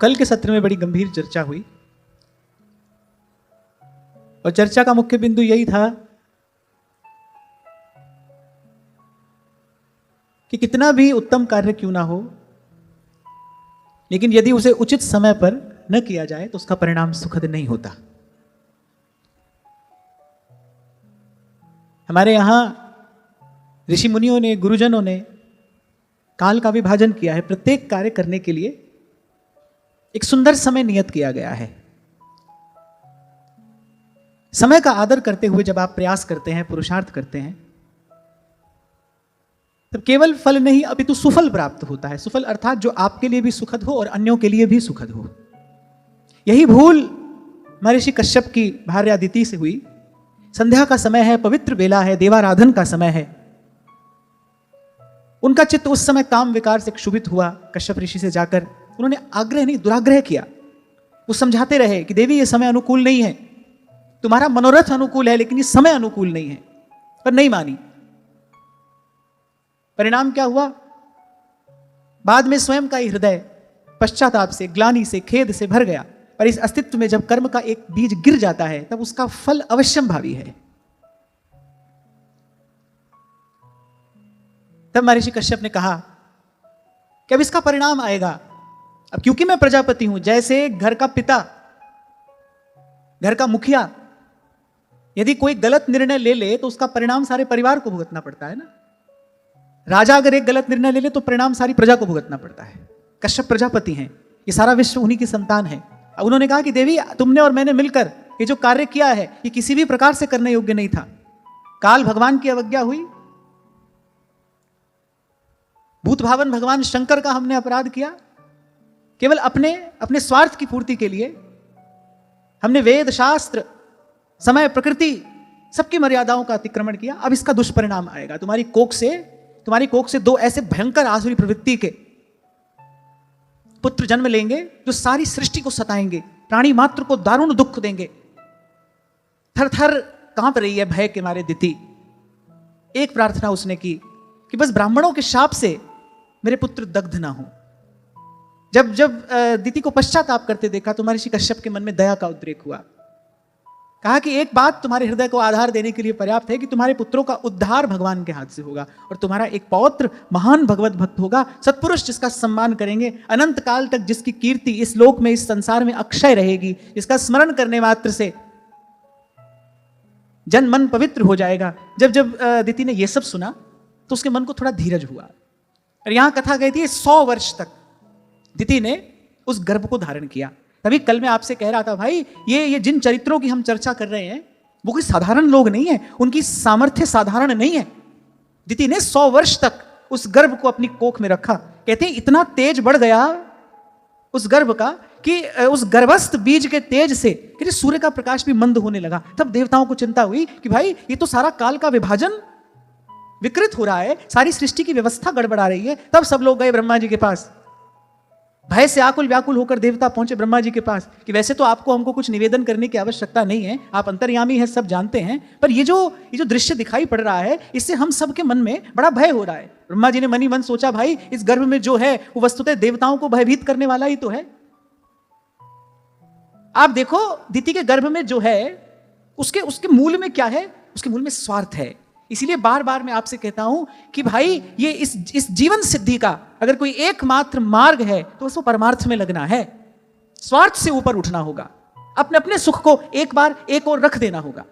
कल के सत्र में बड़ी गंभीर चर्चा हुई और चर्चा का मुख्य बिंदु यही था कि कितना भी उत्तम कार्य क्यों ना हो, लेकिन यदि उसे उचित समय पर न किया जाए तो उसका परिणाम सुखद नहीं होता। हमारे यहां ऋषि मुनियों ने, गुरुजनों ने काल का विभाजन किया है। प्रत्येक कार्य करने के लिए एक सुंदर समय नियत किया गया है। समय का आदर करते हुए जब आप प्रयास करते हैं, पुरुषार्थ करते हैं, तब केवल फल नहीं अपितु सुफल प्राप्त होता है। सुफल अर्थात जो आपके लिए भी सुखद हो और अन्यों के लिए भी सुखद हो। यही भूल महर्षि कश्यप की भार्या अदिति से हुई। संध्या का समय है, पवित्र बेला है, देवाराधन का समय है। उनका चित्त उस समय काम विकार से क्षुभित हुआ। कश्यप ऋषि से जाकर उन्होंने आग्रह नहीं दुराग्रह किया। वो समझाते रहे कि देवी ये समय अनुकूल नहीं है, तुम्हारा मनोरथ अनुकूल है लेकिन ये समय अनुकूल नहीं है, पर नहीं मानी। परिणाम क्या हुआ? बाद में स्वयं का ही हृदय पश्चाताप से, ग्लानि से, खेद से भर गया। पर इस अस्तित्व में जब कर्म का एक बीज गिर जाता है तब उसका फल अवश्यंभावी है। तब महर्षि कश्यप ने कहा कि अब इसका परिणाम आएगा। अब क्योंकि मैं प्रजापति हूं, जैसे घर का पिता, घर का मुखिया यदि कोई गलत निर्णय ले ले तो उसका परिणाम सारे परिवार को भुगतना पड़ता है ना। राजा अगर एक गलत निर्णय ले ले तो परिणाम सारी प्रजा को भुगतना पड़ता है। कश्यप प्रजापति हैं, ये सारा विश्व उन्हीं की संतान है। अब उन्होंने कहा कि देवी तुमने और मैंने मिलकर ये जो कार्य किया है ये किसी भी प्रकार से करने योग्य नहीं था। काल भगवान की अवज्ञा हुई, भूत भावन भगवान शंकर का हमने अपराध किया। केवल अपने स्वार्थ की पूर्ति के लिए हमने वेद, शास्त्र, समय, प्रकृति सबकी मर्यादाओं का अतिक्रमण किया। अब इसका दुष्परिणाम आएगा। तुम्हारी कोख से दो ऐसे भयंकर आसुरी प्रवृत्ति के पुत्र जन्म लेंगे जो सारी सृष्टि को सताएंगे, प्राणी मात्र को दारुण दुख देंगे। थर थर कांप रही है भय के मारे दिति। एक प्रार्थना उसने की कि बस ब्राह्मणों के शाप से मेरे पुत्र दग्ध ना हो। जब दिति को पश्चाताप करते देखा तो महर्षि कश्यप के मन में दया का उद्रेक हुआ। कहा कि एक बात तुम्हारे हृदय को आधार देने के लिए पर्याप्त है कि तुम्हारे पुत्रों का उद्धार भगवान के हाथ से होगा और तुम्हारा एक पौत्र महान भगवत भक्त होगा, सत्पुरुष जिसका सम्मान करेंगे, अनंत काल तक जिसकी कीर्ति इस लोक में, इस संसार में अक्षय रहेगी, जिसका स्मरण करने मात्र से जन मन पवित्र हो जाएगा। जब दिति ने यह सब सुना तो उसके मन को थोड़ा धीरज हुआ। और यहां कथा कहती है 100 वर्ष तक दिति ने उस गर्भ को धारण किया। तभी कल मैं आपसे कह रहा था भाई, ये जिन चरित्रों की हम चर्चा कर रहे हैं वो कोई साधारण लोग नहीं है, उनकी सामर्थ्य साधारण नहीं है। दिति ने 100 वर्ष तक उस गर्भ को अपनी कोख में रखा। कहते हैं इतना तेज बढ़ गया उस गर्भ का कि उस गर्भस्थ बीज के तेज से सूर्य का प्रकाश भी मंद होने लगा। तब देवताओं को चिंता हुई कि भाई ये तो सारा काल का विभाजन विकृत हो रहा है, सारी सृष्टि की व्यवस्था गड़बड़ा रही है। तब सब लोग गए ब्रह्मा जी के पास। भय से आकुल व्याकुल होकर देवता पहुंचे ब्रह्मा जी के पास कि वैसे तो आपको हमको कुछ निवेदन करने की आवश्यकता नहीं है, आप अंतर्यामी हैं, सब जानते हैं, पर ये जो दृश्य दिखाई पड़ रहा है इससे हम सबके मन में बड़ा भय हो रहा है। ब्रह्मा जी ने मनी मन सोचा भाई इस गर्भ में जो है वो वस्तुतः देवताओं को भयभीत करने वाला ही तो है। आप देखो दिति के गर्भ में जो है उसके मूल में क्या है? उसके मूल में स्वार्थ है। इसीलिए बार बार मैं आपसे कहता हूं कि भाई ये इस जीवन सिद्धि का अगर कोई एकमात्र मार्ग है तो उसको परमार्थ में लगना है। स्वार्थ से ऊपर उठना होगा, अपने सुख को एक बार एक और रख देना होगा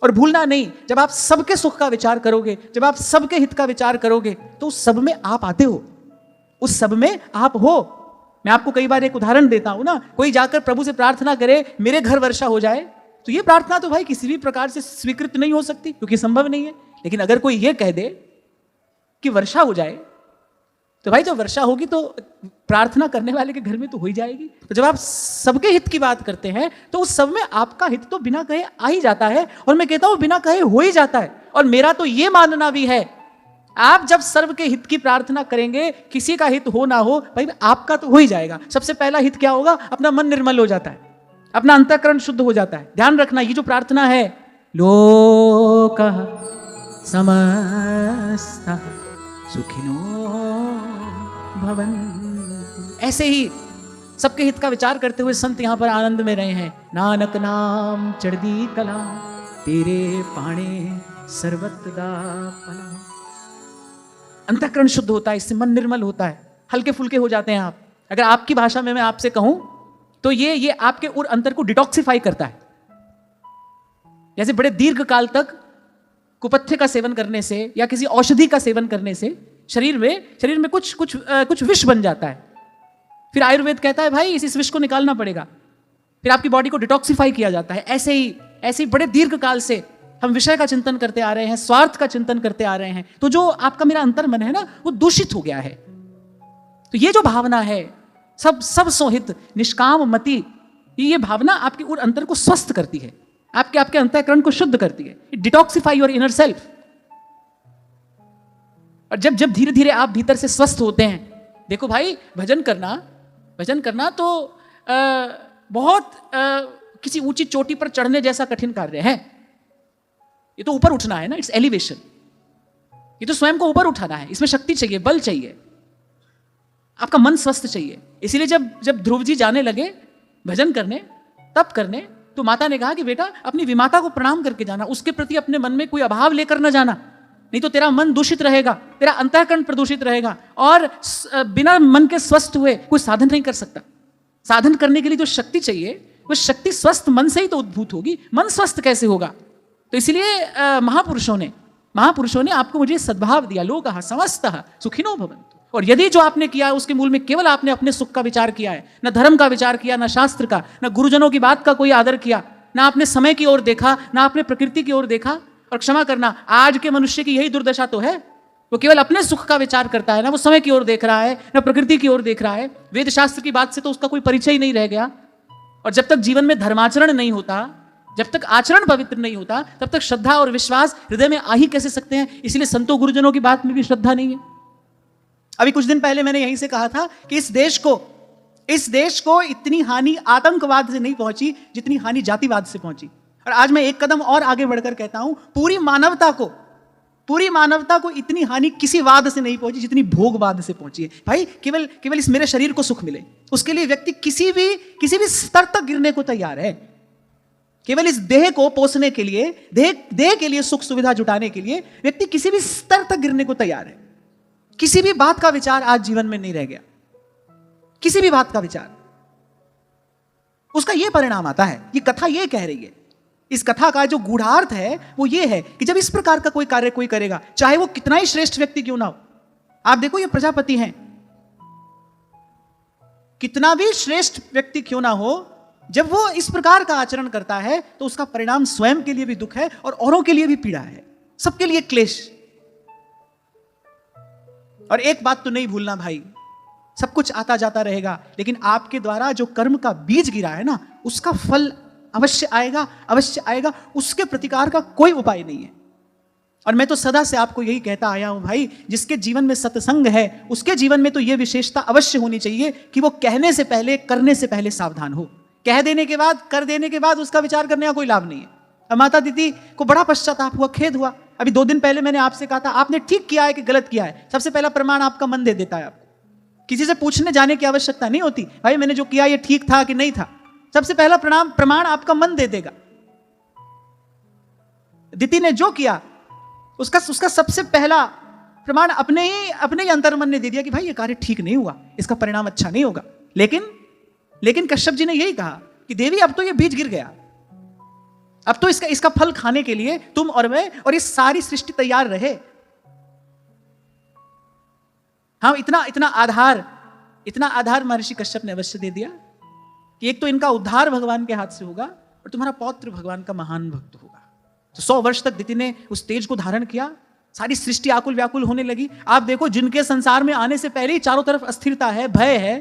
और भूलना नहीं। जब आप सबके सुख का विचार करोगे, जब आप सबके हित का विचार करोगे तो उस सब में आप आते हो, उस सब में आप हो। मैं आपको कई बार एक उदाहरण देता हूं ना, कोई जाकर प्रभु से प्रार्थना करे मेरे घर वर्षा हो जाए, तो ये प्रार्थना तो भाई किसी भी प्रकार से स्वीकृत नहीं हो सकती क्योंकि संभव नहीं है। लेकिन अगर कोई ये कह दे कि वर्षा हो जाए तो भाई जब वर्षा होगी तो प्रार्थना करने वाले के घर में तो हो ही जाएगी। तो जब आप सबके हित की बात करते हैं तो उस सब में आपका हित तो बिना कहे आ ही जाता है, और मैं कहता हूं बिना कहे हो ही जाता है। और मेरा तो ये मानना भी है, आप जब सर्व के हित की प्रार्थना करेंगे, किसी का हित हो ना हो, भाई आपका तो हो ही जाएगा। सबसे पहला हित क्या होगा? अपना मन निर्मल हो जाता है, अपना अंतःकरण शुद्ध हो जाता है। ध्यान रखना, ये जो प्रार्थना है लोकः समस्तः सुखिनो भवन्तु, ऐसे ही सबके हित का विचार करते हुए संत यहां पर आनंद में रहे हैं। नानक नाम चढ़दी कला, तेरे पाणे सर्वत दा भला। अंतःकरण शुद्ध होता है, इससे मन निर्मल होता है, हल्के फुल्के हो जाते हैं आप। अगर आपकी भाषा में मैं आपसे कहूं तो ये आपके उर अंतर को डिटॉक्सिफाई करता है। जैसे बड़े दीर्घ काल तक कुपथ्य का सेवन करने से या किसी औषधि का सेवन करने से शरीर में कुछ विष बन जाता है। फिर आयुर्वेद कहता है भाई इस विष को निकालना पड़ेगा, फिर आपकी बॉडी को डिटॉक्सिफाई किया जाता है। ऐसे ही बड़े दीर्घ काल से हम विषय का चिंतन करते आ रहे हैं, स्वार्थ का चिंतन करते आ रहे हैं, तो जो आपका मेरा अंतर मन है ना, वो दूषित हो गया है। तो ये जो भावना है सब सोहित निष्काम मति, ये भावना आपके उर अंतर को स्वस्थ करती है, आपके अंतःकरण को शुद्ध करती है। Detoxify your inner self. और जब धीरे धीरे आप भीतर से स्वस्थ होते हैं, देखो भाई भजन करना तो बहुत किसी ऊंची चोटी पर चढ़ने जैसा कठिन कार्य है। ये तो ऊपर उठना है ना, इट्स एलिवेशन। ये तो स्वयं को ऊपर उठाना है, इसमें शक्ति चाहिए, बल चाहिए, आपका मन स्वस्थ चाहिए। इसीलिए जब ध्रुव जी जाने लगे भजन करने, तप करने, तो माता ने कहा कि बेटा अपनी विमाता को प्रणाम करके जाना, उसके प्रति अपने मन में कोई अभाव लेकर न जाना, नहीं तो तेरा मन दूषित रहेगा, तेरा अंतःकरण प्रदूषित रहेगा, और बिना मन के स्वस्थ हुए कोई साधन नहीं कर सकता। साधन करने के लिए जो शक्ति चाहिए, वो शक्ति स्वस्थ मन से ही तो उद्भूत होगी। मन स्वस्थ कैसे होगा? तो इसलिए महापुरुषों ने आपको मुझे सद्भाव दिया। लोगः समस्तः सुखिनो भवन्तु। और यदि जो आपने किया है उसके मूल में केवल आपने अपने सुख का विचार किया है, न धर्म का विचार किया, न शास्त्र का, न गुरुजनों की बात का कोई आदर किया, न आपने समय की ओर देखा, न आपने प्रकृति की ओर देखा। और क्षमा करना, आज के मनुष्य की यही दुर्दशा तो है, वो केवल अपने सुख का विचार करता है, ना वो समय की ओर देख रहा है, ना प्रकृति की ओर देख रहा है। वेद शास्त्र की बात से तो उसका कोई परिचय ही नहीं रह गया। और जब तक जीवन में धर्माचरण नहीं होता, जब तक आचरण पवित्र नहीं होता, तब तक श्रद्धा और विश्वास हृदय में आ ही कैसे सकते हैं? इसलिए संतों गुरुजनों की बात में भी श्रद्धा नहीं है। अभी कुछ दिन पहले मैंने यहीं से कहा था कि इस देश को इतनी हानि आतंकवाद से नहीं पहुंची जितनी हानि जातिवाद से पहुंची। और आज मैं एक कदम और आगे बढ़कर कहता हूं, पूरी मानवता को इतनी हानि किसी वाद से नहीं पहुंची जितनी भोगवाद से पहुंची है। भाई केवल इस मेरे शरीर को सुख मिले, उसके लिए व्यक्ति किसी भी स्तर तक गिरने को तैयार है। केवल इस देह को पोसने के लिए, देह के लिए सुख सुविधा जुटाने के लिए व्यक्ति किसी भी स्तर तक गिरने को तैयार है। किसी भी बात का विचार आज जीवन में नहीं रह गया, किसी भी बात का विचार। उसका यह परिणाम आता है, ये कथा ये कह रही है। इस कथा का जो गूढ़ार्थ है वो ये है कि जब इस प्रकार का कोई कार्य कोई करेगा, चाहे वो कितना ही श्रेष्ठ व्यक्ति क्यों ना हो। आप देखो ये प्रजापति हैं, कितना भी श्रेष्ठ व्यक्ति क्यों ना हो, जब वो इस प्रकार का आचरण करता है तो उसका परिणाम स्वयं के लिए भी दुख है और औरों के लिए भी पीड़ा है, सबके लिए क्लेश। और एक बात तो नहीं भूलना भाई, सब कुछ आता जाता रहेगा, लेकिन आपके द्वारा जो कर्म का बीज गिरा है ना, उसका फल अवश्य आएगा। उसके प्रतिकार का कोई उपाय नहीं है। और मैं तो सदा से आपको यही कहता आया हूं भाई, जिसके जीवन में सत्संग है उसके जीवन में तो यह विशेषता अवश्य होनी चाहिए कि वो कहने से पहले, करने से पहले सावधान हो। कह देने के बाद, कर देने के बाद उसका विचार करने का कोई लाभ नहीं है। अब माता दीदी को बड़ा पश्चाताप हुआ, खेद हुआ। अभी 2 दिन पहले मैंने आपसे कहा था, आपने ठीक किया है कि गलत किया है, सबसे पहला प्रमाण आपका मन दे देता है। आपको किसी से पूछने जाने की आवश्यकता नहीं होती, भाई मैंने जो किया ये ठीक था कि नहीं था। सबसे पहला प्रमाण आपका मन दे देगा। दिति ने जो किया उसका सबसे पहला प्रमाण अपने ही अंतर्मन ने दे दिया कि भाई ये कार्य ठीक नहीं हुआ, इसका परिणाम अच्छा नहीं होगा। लेकिन कश्यप जी ने यही कहा कि देवी अब तो ये बीज गिर गया, अब तो इसका फल खाने के लिए तुम और मैं और ये सारी सृष्टि तैयार रहे। हाँ, इतना आधार महर्षि कश्यप ने अवश्य दे दिया कि एक तो इनका उद्धार भगवान के हाथ से होगा और तुम्हारा पौत्र भगवान का महान भक्त होगा। तो 100 वर्ष तक दिति ने उस तेज को धारण किया, सारी सृष्टि आकुल व्याकुल होने लगी। आप देखो, जिनके संसार में आने से पहले ही चारों तरफ अस्थिरता है, भय है,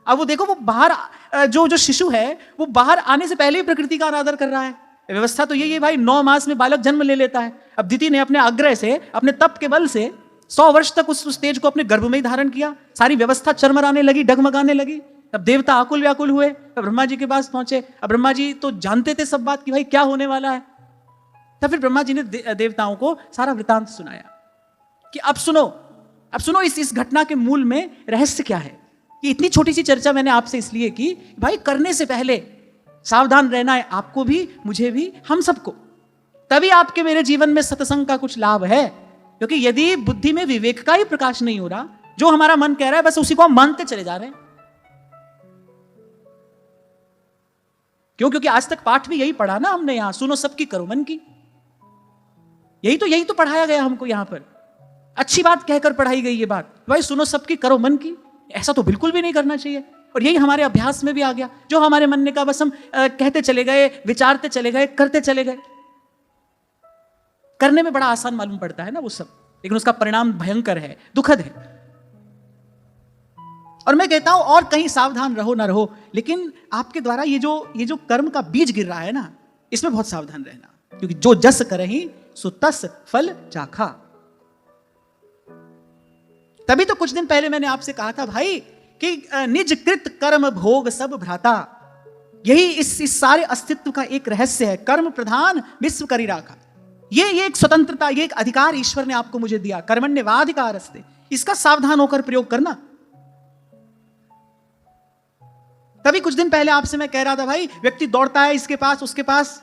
अब वो देखो, वो बाहर जो शिशु है वो बाहर आने से पहले ही प्रकृति का अनादर कर रहा है। व्यवस्था तो यही है भाई, 9 मास में बालक जन्म ले लेता है। अब दिति ने अपने आग्रह से, अपने तप के बल से 100 वर्ष तक उस तेज को अपने गर्भ में ही धारण किया। सारी व्यवस्था चरमराने लगी, डगमगाने लगी। अब देवता आकुल व्याकुल हुए, अब ब्रह्मा जी के पास पहुंचे। अब ब्रह्मा जी तो जानते थे सब बात कि भाई क्या होने वाला है। तब फिर ब्रह्मा जी ने देवताओं को सारा वृतांत सुनाया कि अब सुनो इस घटना के मूल में रहस्य क्या है। ये इतनी छोटी सी चर्चा मैंने आपसे इसलिए की, भाई करने से पहले सावधान रहना है, आपको भी, मुझे भी, हम सबको। तभी आपके मेरे जीवन में सत्संग का कुछ लाभ है। क्योंकि यदि बुद्धि में विवेक का ही प्रकाश नहीं हो रहा, जो हमारा मन कह रहा है बस उसी को हम मानते चले जा रहे हैं। क्यों? क्योंकि आज तक पाठ भी यही पढ़ा ना हमने, यहां सुनो सबकी करो मन की। यही तो पढ़ाया गया हमको यहां पर। अच्छी बात कहकर पढ़ाई गई ये बात, भाई सुनो सबकी करो मन की। ऐसा तो बिल्कुल भी नहीं करना चाहिए। और यही हमारे अभ्यास में भी आ गया, जो हमारे मन ने कहा बस हम कहते चले गए, विचारते चले गए, करते चले गए। करने में बड़ा आसान मालूम पड़ता है ना वो सब, लेकिन उसका परिणाम भयंकर है, दुखद है। और मैं कहता हूं और कहीं सावधान रहो ना रहो, लेकिन आपके द्वारा ये जो कर्म का बीज गिर रहा है ना, इसमें बहुत सावधान रहना। क्योंकि जो जस करहि सो तस फल चाखा। तभी तो कुछ दिन पहले मैंने आपसे कहा था भाई कि निज कृत कर्म भोग सब भ्राता। यही इस सारे अस्तित्व का एक रहस्य है। कर्म प्रधान विश्व करी राखा। ये एक स्वतंत्रता, ये एक अधिकार ईश्वर ने आपको मुझे दिया, कर्मण्येवाधिकारस्ते। इसका सावधान होकर प्रयोग करना। तभी कुछ दिन पहले आपसे मैं कह रहा था भाई, व्यक्ति दौड़ता है इसके पास उसके पास,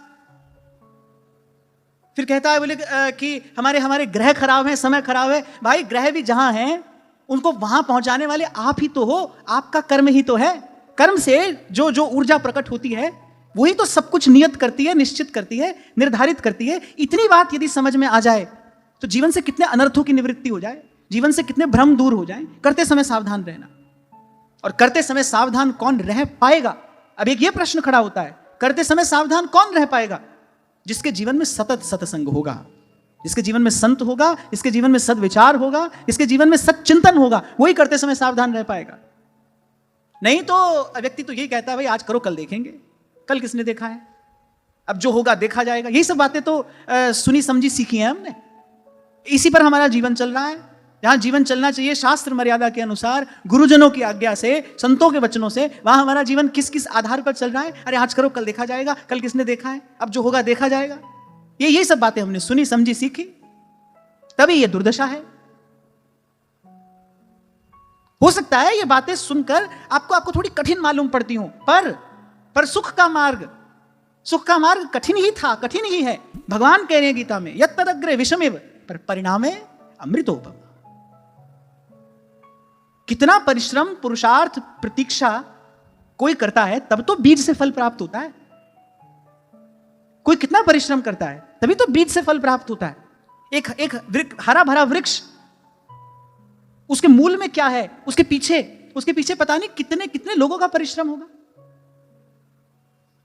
फिर कहता है बोले कि हमारे ग्रह खराब है, समय खराब है। भाई ग्रह भी जहां हैं उनको वहां पहुंचाने वाले आप ही तो हो, आपका कर्म ही तो है। कर्म से जो ऊर्जा प्रकट होती है वही तो सब कुछ नियत करती है, निश्चित करती है, निर्धारित करती है। इतनी बात यदि समझ में आ जाए तो जीवन से कितने अनर्थों की निवृत्ति हो जाए, जीवन से कितने भ्रम दूर हो जाए। करते समय सावधान रहना। और करते समय सावधान कौन रह पाएगा? अब एक ये प्रश्न खड़ा होता है, करते समय सावधान कौन रह पाएगा? जिसके जीवन में सतत सत्संग होगा, जिसके जीवन में संत होगा, जिसके जीवन में सद्विचार होगा, जिसके जीवन में सच्चिंतन होगा, वही करते समय सावधान रह पाएगा। नहीं तो व्यक्ति तो यही कहता है भाई आज करो कल देखेंगे। कल किसने देखा है? अब जो होगा देखा जाएगा। यही सब बातें तो सुनी समझी सीखी हैं हमने। इसी पर हमारा जीवन चल रहा है। जहां जीवन चलना चाहिए शास्त्र मर्यादा के अनुसार, गुरुजनों की आज्ञा से, संतों के वचनों से, वहां हमारा जीवन किस किस आधार पर चल रहा है? अरे आज करो कल देखा जाएगा, कल किसने देखा है, अब जो होगा देखा जाएगा। ये सब बातें हमने सुनी समझी सीखी, तभी ये दुर्दशा है। हो सकता है ये बातें सुनकर आपको थोड़ी कठिन मालूम पड़ती हो, पर सुख का मार्ग कठिन ही था, कठिन ही है। भगवान कह रहे हैं गीता में, यत् तदग्रे विषमेव पर परिणामे अमृतोपम। कितना परिश्रम, पुरुषार्थ, प्रतीक्षा कोई करता है तब तो बीज से फल प्राप्त होता है। कोई कितना परिश्रम करता है तभी तो बीज से फल प्राप्त होता है। एक हरा भरा वृक्ष, उसके मूल में क्या है, उसके पीछे पता नहीं कितने लोगों का परिश्रम होगा।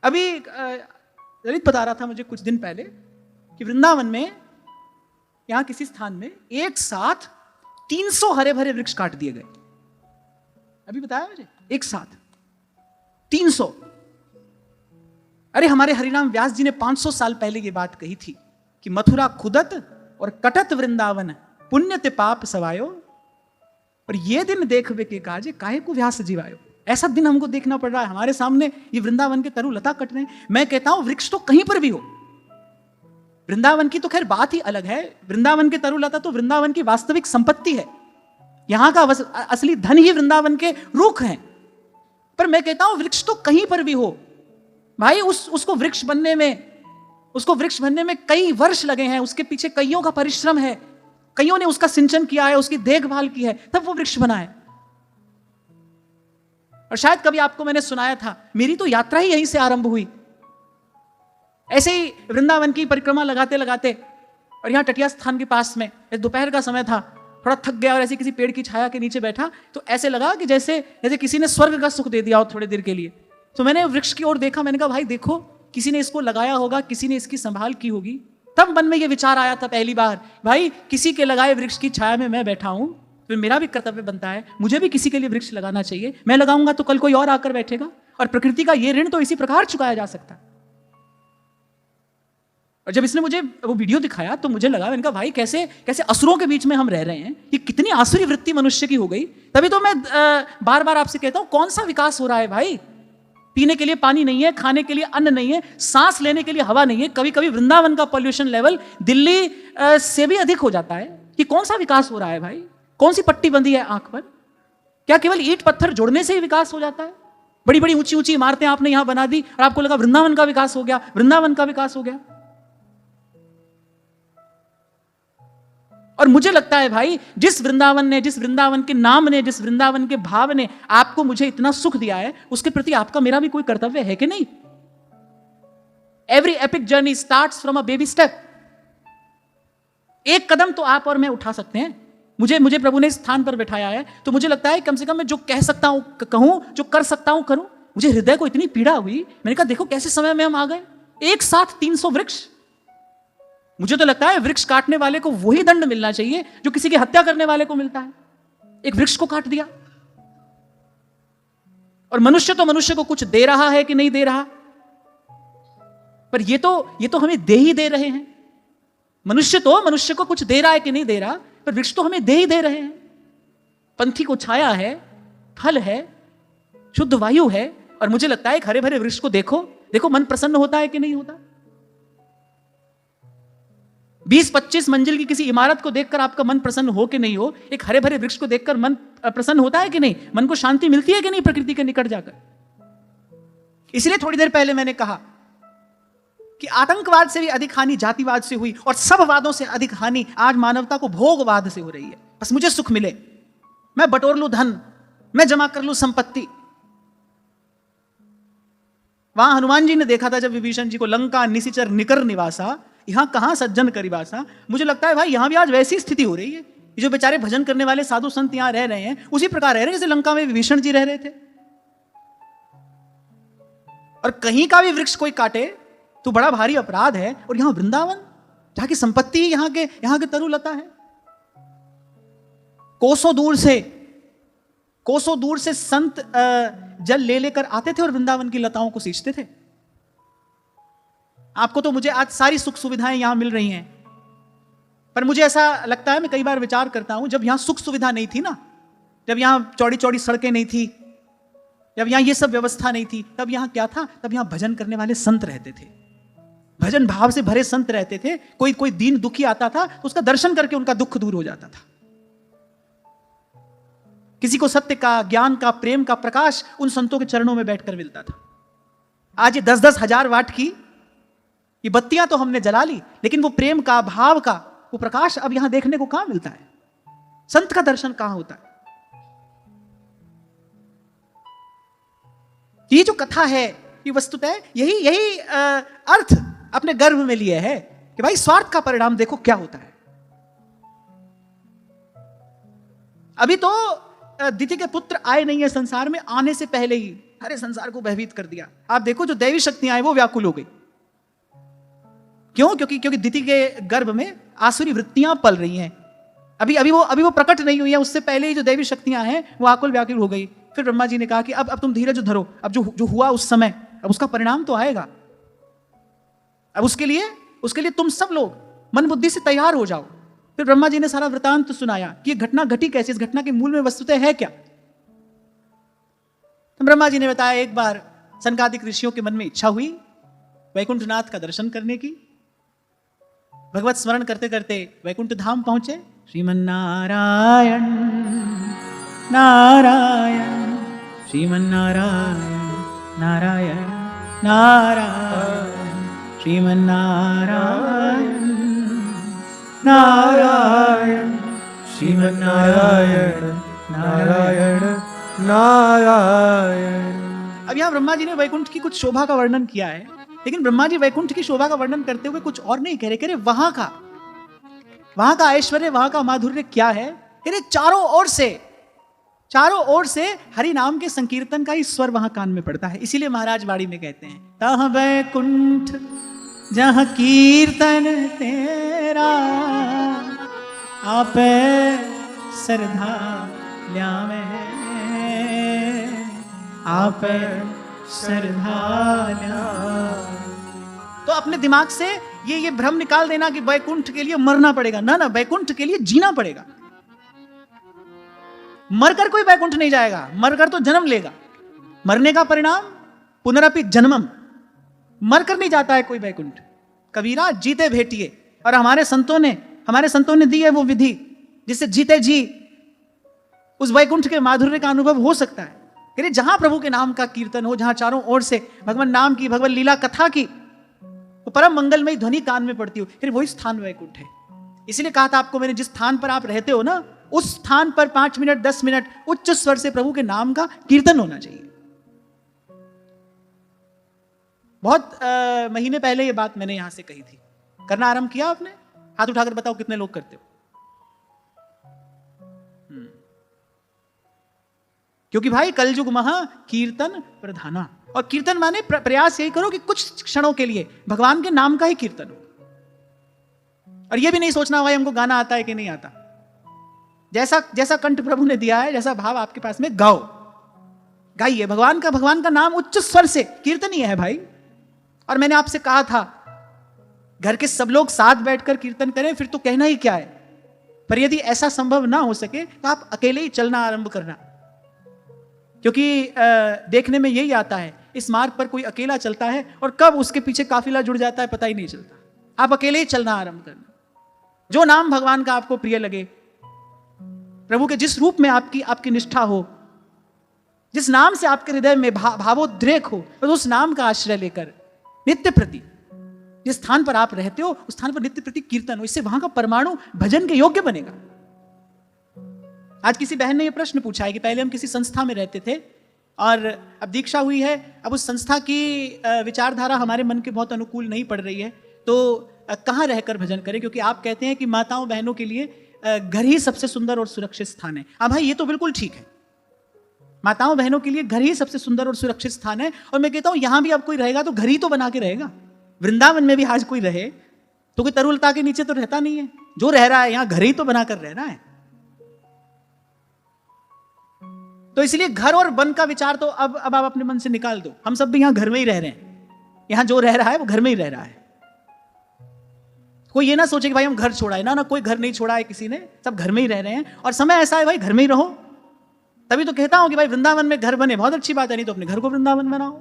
अभी ललित बता रहा था मुझे कुछ दिन पहले कि वृंदावन में यहां किसी स्थान में एक साथ 300 हरे भरे वृक्ष काट दिए गए। अभी बताया मुझे, एक साथ 300। अरे हमारे हरिनाम व्यास जी ने 500 साल पहले ये बात कही थी कि मथुरा खुदत और कटत वृंदावन पुण्यते पाप सवायो, और ये दिन देखवे के काजे काहे को व्यास जीवायो। ऐसा दिन हमको देखना पड़ रहा है, हमारे सामने ये वृंदावन के तरु लता कट रहे हैं। मैं कहता हूं वृक्ष तो कहीं पर भी हो, वृंदावन की तो खैर बात ही अलग है। वृंदावन के तरु लता तो वृंदावन की वास्तविक संपत्ति है, यहां का असली धन ही वृंदावन के रुख हैं। पर मैं कहता हूं वृक्ष तो कहीं पर भी हो भाई, उसको वृक्ष बनने में कई वर्ष लगे हैं, उसके पीछे कईयों का परिश्रम है, कईयों ने उसका सिंचन किया है, उसकी देखभाल की है, तब वो वृक्ष बना है। और शायद कभी आपको मैंने सुनाया था, मेरी तो यात्रा ही यहीं से आरंभ हुई। ऐसे ही वृंदावन की परिक्रमा लगाते लगाते, और यहां टटिया स्थान के पास में दोपहर का समय था, थोड़ा थक गया और ऐसे किसी पेड़ की छाया के नीचे बैठा तो ऐसे लगा कि जैसे किसी ने स्वर्ग का सुख दे दिया हो थोड़ी देर के लिए। तो मैंने वृक्ष की ओर देखा, मैंने कहा भाई देखो, किसी ने इसको लगाया होगा, किसी ने इसकी संभाल की होगी। तब मन में यह विचार आया था पहली बार, भाई किसी के लगाए वृक्ष की छाया में मैं बैठा हूं, तो मेरा भी कर्तव्य बनता है, मुझे भी किसी के लिए वृक्ष लगाना चाहिए। मैं लगाऊंगा तो कल कोई और आकर बैठेगा, और प्रकृति का यह ऋण तो इसी प्रकार चुकाया जा सकता है। और जब इसने मुझे वो वीडियो दिखाया तो मुझे लगा, मैंने कहा भाई कैसे असुरों के बीच में हम रह रहे हैं, ये कितनी आसुरी वृत्ति मनुष्य की हो गई। तभी तो मैं बार बार आपसे कहता हूं, कौन सा विकास हो रहा है भाई? पीने के लिए पानी नहीं है, खाने के लिए अन्न नहीं है, सांस लेने के लिए हवा नहीं है। कभी कभी वृंदावन का पॉल्यूशन लेवल दिल्ली से भी अधिक हो जाता है। कि कौन सा विकास हो रहा है भाई? कौन सी पट्टी बंधी है आंख पर? क्या केवल ईंट पत्थर जोड़ने से ही विकास हो जाता है? बड़ी बड़ी ऊंची ऊंची इमारतें आपने यहां बना दी और आपको लगा वृंदावन का विकास हो गया, वृंदावन का विकास हो गया। और मुझे लगता है भाई, जिस वृंदावन ने, जिस वृंदावन के नाम ने, जिस वृंदावन के भाव ने आपको मुझे इतना सुख दिया है, उसके प्रति आपका मेरा भी कोई कर्तव्य है कि नहीं? Every epic journey starts from a baby step. एक कदम तो आप और मैं उठा सकते हैं। मुझे प्रभु ने इस स्थान पर बैठाया है, तो मुझे लगता है कम से कम मैं जो कह सकता हूं कहूं, जो कर सकता हूं करूं। मुझे हृदय को इतनी पीड़ा हुई, मैंने कहा देखो कैसे समय में हम आ गए, एक साथ 300 वृक्ष। मुझे तो लगता है वृक्ष काटने वाले को वही दंड मिलना चाहिए जो किसी की हत्या करने वाले को मिलता है। एक वृक्ष को काट दिया। और मनुष्य तो मनुष्य को कुछ दे रहा है कि नहीं दे रहा, पर ये तो हमें दे ही दे रहे हैं। मनुष्य तो मनुष्य को कुछ दे रहा है कि नहीं दे रहा, पर वृक्ष तो हमें दे ही दे रहे हैं। पंथी को छाया है, फल है, शुद्ध वायु है, और मुझे लगता है एक हरे भरे वृक्ष को देखो मन प्रसन्न होता है कि नहीं होता। 20-25 मंजिल की किसी इमारत को देखकर आपका मन प्रसन्न हो कि नहीं हो, एक हरे भरे वृक्ष को देखकर मन प्रसन्न होता है कि नहीं? मन को शांति मिलती है कि नहीं प्रकृति के निकट जाकर? इसलिए थोड़ी देर पहले मैंने कहा कि आतंकवाद से भी अधिक हानि जातिवाद से हुई, और सब वादों से अधिक हानि आज मानवता को भोगवाद से हो रही है। बस मुझे सुख मिले, मैं बटोर लूं धन, मैं जमा कर लूं संपत्ति। वहां हनुमान जी ने देखा था जब विभीषण जी को, लंका निशिचर निकर निवासा, यहां कहां सज्जन करिवासा। मुझे लगता है भाई यहां भी आज वैसी स्थिति हो रही है। ये जो बेचारे भजन करने वाले साधु संत यहां रह रहे हैं, उसी प्रकार रह रहे हैं जैसे लंका में विभीषण जी रह रहे थे। और कहीं का भी वृक्ष कोई काटे तो बड़ा भारी अपराध है। और यहां वृंदावन, जहां की संपत्ति यहां के तरुलता है। कोसों दूर से संत जल ले लेकर आते थे और वृंदावन की लताओं को सींचते थे। आपको तो मुझे आज सारी सुख सुविधाएं यहां मिल रही हैं, पर मुझे ऐसा लगता है, मैं कई बार विचार करता हूं, जब यहां सुख सुविधा नहीं थी ना, जब यहां चौड़ी चौड़ी सड़कें नहीं थी, जब यहां ये सब व्यवस्था नहीं थी, तब यहां क्या था? तब यहां भजन करने वाले संत रहते थे, भजन भाव से भरे संत रहते थे। कोई दीन दुखी आता था तो उसका दर्शन करके उनका दुख दूर हो जाता था। किसी को सत्य का, ज्ञान का, प्रेम का प्रकाश उन संतों के चरणों में बैठकर मिलता था। आज ये 10-10 हजार वाट की ये बत्तियां तो हमने जला ली, लेकिन वो प्रेम का, भाव का वो प्रकाश अब यहां देखने को कहां मिलता है? संत का दर्शन कहां होता है? ये जो कथा है, ये वस्तुतः यही अर्थ अपने गर्भ में लिए है कि भाई स्वार्थ का परिणाम देखो क्या होता है। अभी तो दिति के पुत्र आए नहीं है संसार में, आने से पहले ही सारे संसार को भयभीत कर दिया। आप देखो जो दैवी शक्तियां आई वो व्याकुल हो गई। क्यों? क्योंकि दिति के गर्भ में आसुरी वृत्तियां पल रही हैं। अभी वो प्रकट नहीं हुई है, उससे पहले ही जो दैवी शक्तियां हैं वो आकुल व्याकुल हो गई। फिर ब्रह्मा जी ने कहा कि अब तुम धीरज धरो, अब जो हुआ उस समय, अब उसका परिणाम तो आएगा। अब उसके लिए तुम सब लोग मन बुद्धि से तैयार हो जाओ। फिर ब्रह्मा जी ने सारा वृतांत सुनाया कि ये घटना घटी कैसे, इस घटना के मूल में वस्तुतः है क्या। तो ब्रह्मा जी ने बताया, एक बार सनकादिक ऋषियों के मन में इच्छा हुई वैकुंठनाथ का दर्शन करने की। भगवत स्मरण करते करते वैकुंठ धाम पहुंचे। श्रीमन्नारायण नारायण, श्रीमन्नारायण नारायण नारायण, श्रीमन्नारायण नारायण, श्रीमन्नारायण नारायण नारायण। अब यहां ब्रह्मा जी ने वैकुंठ की कुछ शोभा का वर्णन किया है, लेकिन ब्रह्मा जी वैकुंठ की शोभा का वर्णन करते हुए कुछ और नहीं कह रहे वहां का ऐश्वर्य, वहां का माधुर्य क्या है। कह रहे चारों ओर से हरि नाम के संकीर्तन का ही स्वर वहां कान में पड़ता है। इसीलिए महाराज वाड़ी में कहते हैं, तह वैकुंठ जहां कीर्तन तेरा, आप श्रद्धा ल्यावे, आप श्रद्धा ल्यावे। तो अपने दिमाग से ये भ्रम निकाल देना कि वैकुंठ के लिए मरना पड़ेगा। ना, वैकुंठ के लिए जीना पड़ेगा। मरकर कोई वैकुंठ नहीं जाएगा, मरकर तो जन्म लेगा। मरने का परिणाम पुनरपि जन्मम। मरकर नहीं जाता है कोई वैकुंठ। कबीरा जीते भेटिए। और हमारे संतों ने दी है वो विधि, जिससे जीते जी उस वैकुंठ के माधुर्य का अनुभव हो सकता है। यानी जहां प्रभु के नाम का कीर्तन हो, जहां चारों ओर से भगवान नाम की, भगवान लीला कथा की तो परम मंगलमय ध्वनि कान में पड़ती हो, फिर वही स्थान वैकुंठ है। इसलिए कहा था आपको मैंने, जिस स्थान पर आप रहते हो ना, उस स्थान पर 5 मिनट 10 मिनट उच्च स्वर से प्रभु के नाम का कीर्तन होना चाहिए। बहुत महीने पहले ये बात मैंने यहां से कही थी। करना आरंभ किया आपने? हाथ उठाकर बताओ कितने लोग करते हो। क्योंकि भाई कलयुग महा कीर्तन प्रधाना, और कीर्तन माने प्रयास यही करो कि कुछ क्षणों के लिए भगवान के नाम का ही कीर्तन हो। और यह भी नहीं सोचना भाई हमको गाना आता है कि नहीं आता। जैसा जैसा कंठ प्रभु ने दिया है, जैसा भाव आपके पास में, गाओ, गाइए भगवान का नाम उच्च स्वर से, कीर्तन ही है भाई। और मैंने आपसे कहा था घर के सब लोग साथ बैठकर कीर्तन करें, फिर तो कहना ही क्या है। पर यदि ऐसा संभव ना हो सके तो आप अकेले ही चलना आरंभ करना। क्योंकि देखने में यही आता है, इस मार्ग पर कोई अकेला चलता है और कब उसके पीछे काफिला जुड़ जाता है पता ही नहीं चलता। आप अकेले ही चलना आरंभ करना। जो नाम भगवान का आपको प्रिय लगे, प्रभु के जिस रूप में आपकी निष्ठा हो, जिस नाम से आपके हृदय में भावोद्रेक हो, तो उस नाम का आश्रय लेकर नित्य प्रति जिस स्थान पर आप रहते हो उस स्थान पर नित्य प्रति कीर्तन हो। इससे वहां का परमाणु भजन के योग्य बनेगा। आज किसी बहन ने यह प्रश्न पूछा है कि पहले हम किसी संस्था में रहते थे और अब दीक्षा हुई है, अब उस संस्था की विचारधारा हमारे मन के बहुत अनुकूल नहीं पड़ रही है, तो कहाँ रहकर भजन करें। क्योंकि आप कहते हैं कि माताओं बहनों के लिए घर ही सबसे सुंदर और सुरक्षित स्थान है। अब भाई ये तो बिल्कुल ठीक है, माताओं बहनों के लिए घर ही सबसे सुंदर और सुरक्षित स्थान है। और मैं कहता हूं यहां भी अब कोई रहेगा तो घर ही तो बना के रहेगा। वृंदावन में भी आज कोई रहे तो कोई तरुलता के नीचे तो रहता नहीं है। जो रह रहा है यहां घर ही तो बनाकर रहना है। तो इसलिए घर और वन का विचार तो अब आप अपने मन से निकाल दो। हम सब भी यहां घर में ही रह रहे हैं। यहां जो रह रहा है वो घर में ही रह रहा है। कोई ये ना सोचे कि भाई हम घर छोड़ा है, ना कोई घर नहीं छोड़ा है किसी ने, सब घर में ही रह रहे हैं। और समय ऐसा है भाई घर में ही रहो। तभी तो कहता हूं कि भाई वृंदावन में घर बने, बहुत अच्छी बात है, नहीं तो अपने घर को वृंदावन बनाओ।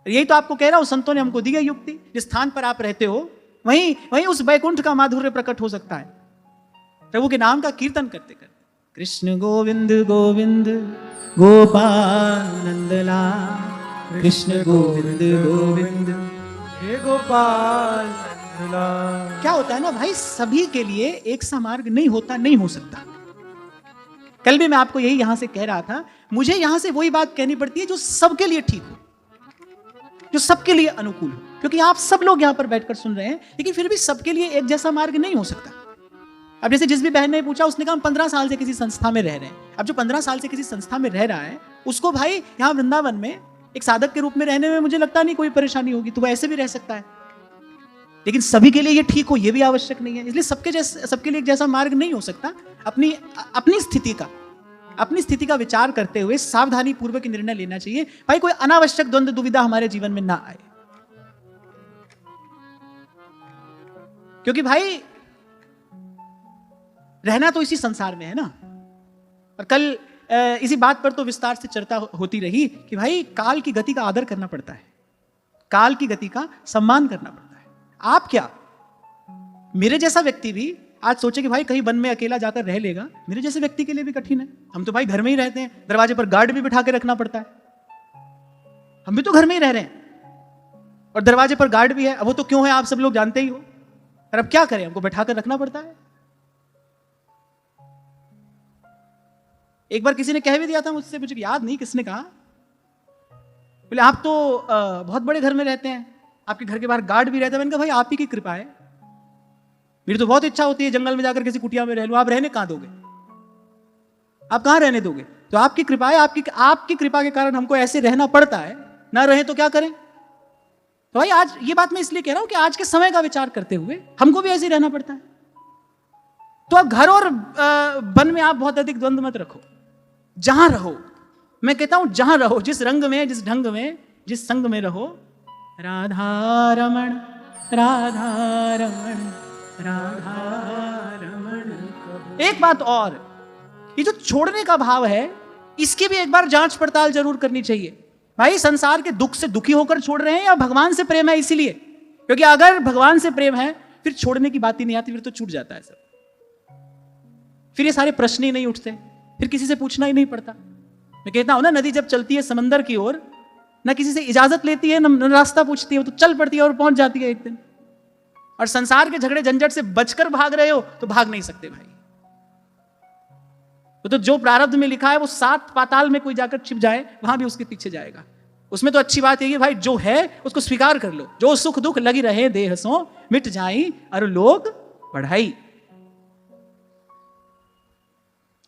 यही तो आपको कह रहा हूं, संतों ने हमको दी गई युक्ति। जिस स्थान पर आप रहते हो वहीं उस वैकुंठ का माधुर्य प्रकट हो सकता है प्रभु के नाम का कीर्तन करते करते। कृष्ण गोविंद गोविंद गोपाल नंदलाल, कृष्ण गोविंद गोविंद हे गोपाल नंदलाल। क्या होता है ना भाई, सभी के लिए एक सा मार्ग नहीं होता, नहीं हो सकता। कल भी मैं आपको यही यहां से कह रहा था, मुझे यहां से वही बात कहनी पड़ती है जो सबके लिए ठीक हो, जो सबके लिए अनुकूल हो। क्योंकि आप सब लोग यहां पर बैठकर सुन रहे हैं, लेकिन फिर भी सबके लिए एक जैसा मार्ग नहीं हो सकता। अब जैसे जिस भी बहन ने पूछा, उसने कहा हम 15 साल से किसी संस्था में रह रहे हैं। अब जो 15 साल से किसी संस्था में रह रहा है, उसको भाई यहां वृंदावन में एक साधक के रूप में रहने में मुझे लगता नहीं कोई परेशानी होगी, तो वह ऐसे भी रह सकता है। लेकिन सभी के लिए ये ठीक हो ये भी आवश्यक नहीं है। इसलिए सबके लिए एक जैसा मार्ग नहीं हो सकता। अपनी स्थिति का विचार करते हुए सावधानी पूर्वक निर्णय लेना चाहिए। भाई कोई अनावश्यक द्वंद्व दुविधा हमारे जीवन में ना आए। क्योंकि भाई रहना तो इसी संसार में है ना। और कल इसी बात पर तो विस्तार से चर्चा होती रही कि भाई काल की गति का आदर करना पड़ता है, काल की गति का सम्मान करना पड़ता है। आप क्या, मेरे जैसा व्यक्ति भी आज सोचे कि भाई कहीं वन में अकेला जाकर रह लेगा, मेरे जैसे व्यक्ति के लिए भी कठिन है। हम तो भाई घर में ही रहते हैं, दरवाजे पर गार्ड भी बिठा के रखना पड़ता है। हम भी तो घर में ही रह रहे हैं और दरवाजे पर गार्ड भी है। अब वो तो क्यों है आप सब लोग जानते ही हो। और अब क्या करें, हमको बैठा कर रखना पड़ता है। एक बार किसी ने कह भी दिया था मुझसे, मुझे याद नहीं किसने कहा, बोले आप तो बहुत बड़े घर में रहते हैं, आपके घर के बाहर गार्ड भी रहता है। मैंने कहा भाई आप ही की कृपा है, मेरी तो बहुत इच्छा होती है जंगल में जाकर किसी कुटिया में रह लूं। आप रहने कहां दोगे, आप कहां रहने दोगे। तो आपकी कृपा है, आपकी कृपा के कारण हमको ऐसे रहना पड़ता है, ना रहे तो क्या करें। तो भाई आज ये बात मैं इसलिए कह रहा हूं कि आज के समय का विचार करते हुए हमको भी ऐसे ही रहना पड़ता है। तो अब घर और वन में आप बहुत अधिक द्वंद्व मत रखो। जहां रहो, मैं कहता हूं जहां रहो, जिस रंग में, जिस ढंग में, जिस संग में रहो, राधा रमण राधा रमण राधा रमण। एक बात और, ये जो छोड़ने का भाव है इसकी भी एक बार जांच पड़ताल जरूर करनी चाहिए। भाई संसार के दुख से दुखी होकर छोड़ रहे हैं या भगवान से प्रेम है इसीलिए। क्योंकि अगर भगवान से प्रेम है फिर छोड़ने की बात ही नहीं आती, फिर तो छूट जाता है सब। फिर ये सारे प्रश्न ही नहीं उठते। फिर किसी से पूछना ही नहीं पड़ता। मैं कहता हूं ना, नदी जब चलती है समंदर की ओर, ना किसी से इजाजत लेती है, न रास्ता पूछती है, वो तो चल पड़ती है और पहुंच जाती है एक दिन। और संसार के झगड़े झंझट से बचकर भाग रहे हो तो भाग नहीं सकते भाई। तो जो प्रारब्ध में लिखा है वो 7 पाताल में कोई जाकर छिप जाए, वहां भी उसके पीछे जाएगा। उसमें तो अच्छी बात यही है भाई, जो है उसको स्वीकार कर लो। जो सुख दुख लगी रहे देह सो, मिट जाई और लोग बढ़ाई।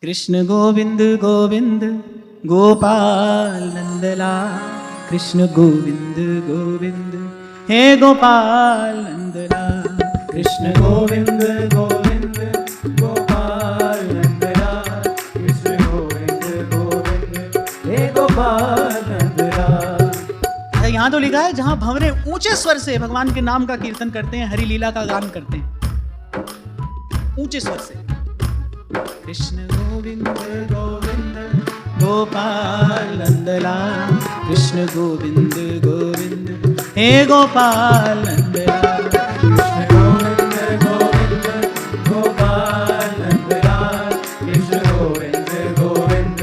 कृष्ण गोविंद गोविंद गोपाल नंदलाल, कृष्ण गोविंद गोविंद हे गोपाल नंदलाल। कृष्ण गोविंद गोविंद गोपाल नंदलाल, कृष्ण गोविंद गोविंद हे गोपाल नंदलाल। यहाँ तो लिखा है, जहां भंवरे ऊंचे स्वर से भगवान के नाम का कीर्तन करते हैं, हरि लीला का गान करते हैं ऊंचे स्वर से। कृष्ण गोविंद गोविंद गोपाल नंदलाल, कृष्ण गोविंद गोविंद हे गोपाल नंदलाल। कृष्ण गोविंद गोविंद गोपाल नंदलाल, कृष्ण गोविंद गोविंद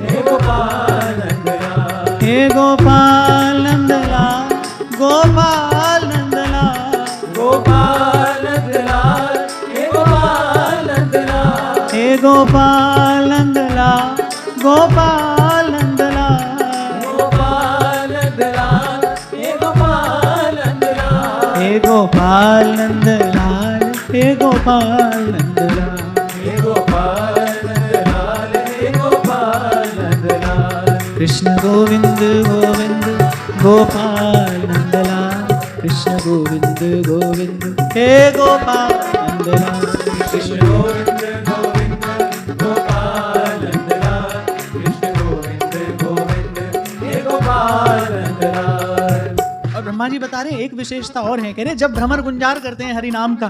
हे गोपाल नंदलाल। हे गोपाल नंदलाल, गोपाल नंदलाल, गोपाल नंदलाल, हे गोपाल नंदलाल। हे गोपाल नंदलाल, गोपाल नंदलाल, गोपाल नंदलाल, हे गोपाल नंदलाल। हे गोपाल नंदलाल, हे गोपाल नंदलाल, हे गोपाल नंदलाल, हे गोपाल नंदलाल। कृष्ण गोविंद गोविंद गोपाल नंदलाल, कृष्ण गोविंद गोविंद हे गोपाल नंदलाल। कृष्ण गोविंद गोविंद गोपाल नंदलाल, कृष्ण गोविंद गोविंद हे गोपाल नंदलाल। और ब्रह्मा जी बता रहे एक विशेषता और है, कह रहे जब भ्रमर गुंजार करते हैं हरि नाम का,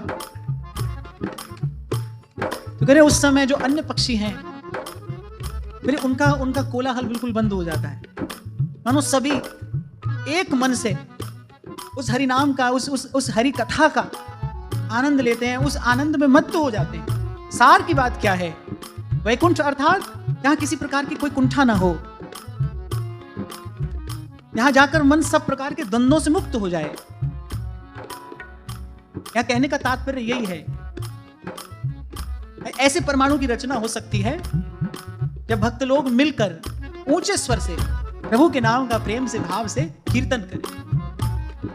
तो कह रहे उस समय जो अन्य पक्षी हैं, कह रहे उनका कोलाहल बिल्कुल बंद हो जाता है। मानो सभी एक मन से उस हरि नाम का, उस हरि कथा का आनंद लेते हैं, उस आनंद में मत्त हो जाते हैं। सार की बात क्या है? वैकुंठ अर्थात जहां किसी प्रकार की कोई कुंठा ना हो, यहां जाकर मन सब प्रकार के द्वंद्वों से मुक्त हो जाए। यहां कहने का तात्पर्य यही है, ऐसे परमाणु की रचना हो सकती है जब भक्त लोग मिलकर ऊंचे स्वर से प्रभु के नाम का प्रेम से भाव से कीर्तन करें।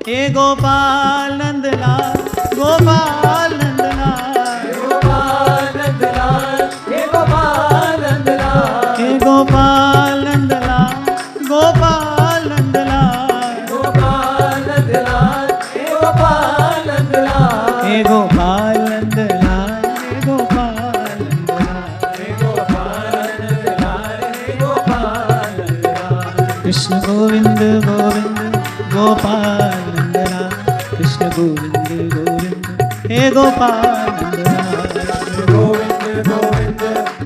हे गोपाल नंदलाल, गोपाल नंदलाल, हे गोपाल नंदलाल, हे गोपाल नंदलाल, हे गोपाल नंदलाल, गोपाल नंदलाल, गोपाल नंदलाल, हे गोपाल नंदलाल, हे गोपाल नंदलाल, हे गोपाल नंदलाल, हे गोपाल नंदलाल, हे गोपाल नंदलाल। कृष्ण गोविंद गोविंद गोपाल नंदलाल, कृष्ण गोविंद गोविंद हे गोपाल नंदलाल। गोविंद गोविंद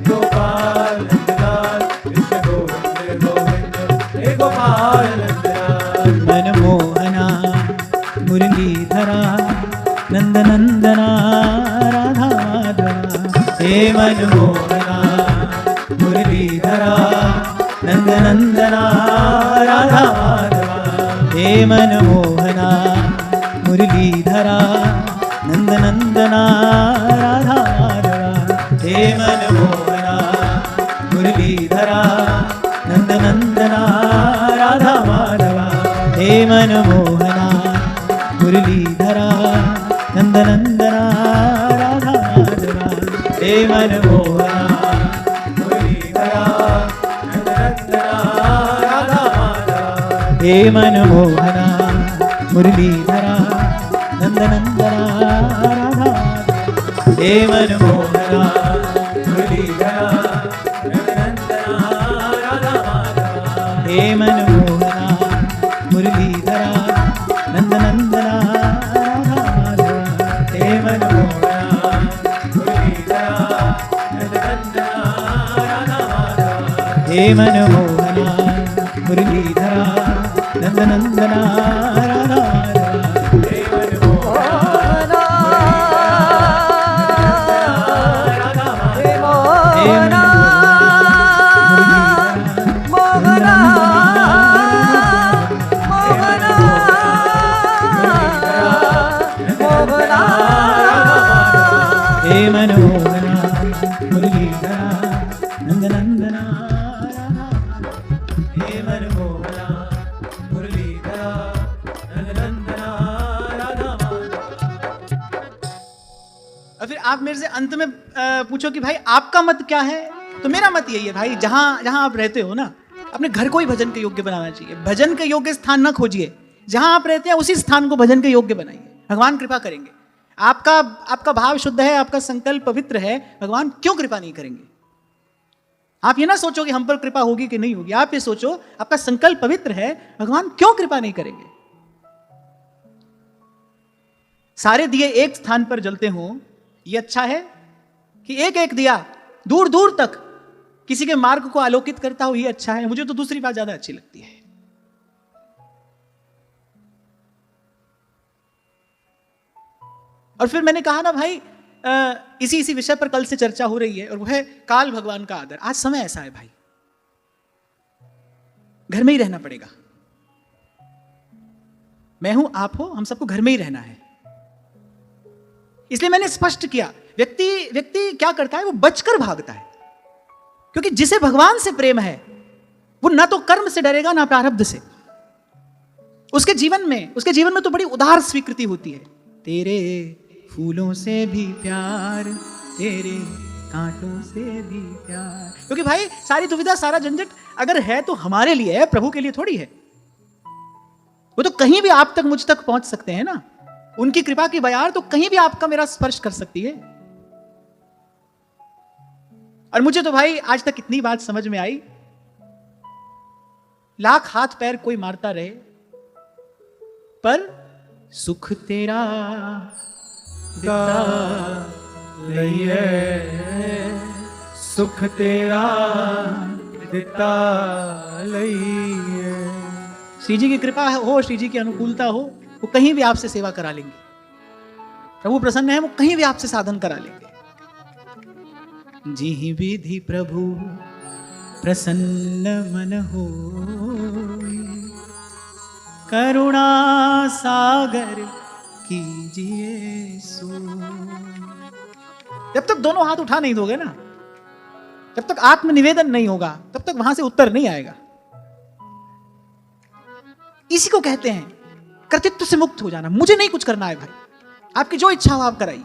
गोपाल नंदलाल, कृष्ण गोविंद गोविंद हे गोपाल नंदलाल। मनमोहना मुरलीधरा नंद नंदना राधा माधवा, हे मनमोहना मुरलीधरा नंद नंदना राधा माधवा, हे मनमोहना मुरलीधरा नंद नंदना राधा माधवा, हे मनमोहना मुरलीधरा नंद नंदना राधा माधवा, हे मनमोहना मुरलीधरा नंद नंदना राधा माधवा, हे मनमोहना मुरलीधरा नंद नंदना राधा माधवा, हे मनमोहना मुरलीधरा नंद नंदना राधा, हे मनमोहना मुरलीधरा नंद नंदना राधा, हे मनमोहना मुरलीधरा नंद नंदना राधा, हे मनमोहना मुरलीधरा नंद नंदना राधा, हे मनमोहना मुरलीधरा नंद नंदना राधा, हे मनमोहना राधा, हे मनमोहना आप मेरे से अंत में पूछो कि भाई आपका मत क्या है, तो मेरा मत यही है भाई, जहां जहां आप रहते हो ना, अपने घर को ही भजन के योग्य बनाना चाहिए। भजन के योग्य स्थान न खोजिए, जहां आप रहते हैं उसी स्थान को भजन के योग्य बनाइए, भगवान कृपा करेंगे। आपका भाव शुद्ध है, आपका संकल्प पवित्र है, भगवान क्यों कृपा नहीं करेंगे? आप ये ना सोचो कि हम पर कृपा होगी कि नहीं होगी, आप ये सोचो आपका संकल्प पवित्र है, भगवान क्यों कृपा नहीं करेंगे? सारे दिए एक स्थान पर जलते हों, ये अच्छा है कि एक एक दिया दूर दूर तक किसी के मार्ग को आलोकित करता हो, ये अच्छा है? मुझे तो दूसरी बात ज्यादा अच्छी लगती है। और फिर मैंने कहा ना भाई, इसी विषय पर कल से चर्चा हो रही है, और वो है काल भगवान का आदर। आज समय ऐसा है भाई, घर में ही रहना पड़ेगा। मैं हूं, आप हो, हम सबको घर में ही रहना है। इसलिए मैंने स्पष्ट किया, व्यक्ति क्या करता है, वो बचकर भागता है, क्योंकि जिसे भगवान से प्रेम है वो ना तो कर्म से डरेगा ना प्रारब्ध से। उसके जीवन में तो बड़ी उदार स्वीकृति होती है। तेरे फूलों से भी प्यार, तेरे कांटों से भी प्यार। क्योंकि भाई सारी दुविधा, सारा झंझट अगर है तो हमारे लिए है, प्रभु के लिए थोड़ी है। वो तो कहीं भी आप तक, मुझ तक पहुंच सकते हैं ना। उनकी कृपा की बयार तो कहीं भी आपका मेरा स्पर्श कर सकती है। और मुझे तो भाई आज तक इतनी बात समझ में आई, लाख हाथ पैर कोई मारता रहे, पर सुख तेरा दिता लइए, सुख तेरा दिता लइए। श्री जी की कृपा हो, श्री जी की अनुकूलता हो, वो कहीं भी आपसे सेवा करा लेंगे। प्रभु प्रसन्न है, वो कहीं भी आपसे साधन करा लेंगे। जी विधि प्रभु प्रसन्न मन हो, करुणा सागर कीजिए सो। जब तक दोनों हाथ उठा नहीं दोगे ना, जब तक आत्मनिवेदन नहीं होगा, तब तक वहां से उत्तर नहीं आएगा। इसी को कहते हैं कर्तृत्व से मुक्त हो जाना। मुझे नहीं कुछ करना है भाई, आपकी जो इच्छा हो आप कराइए।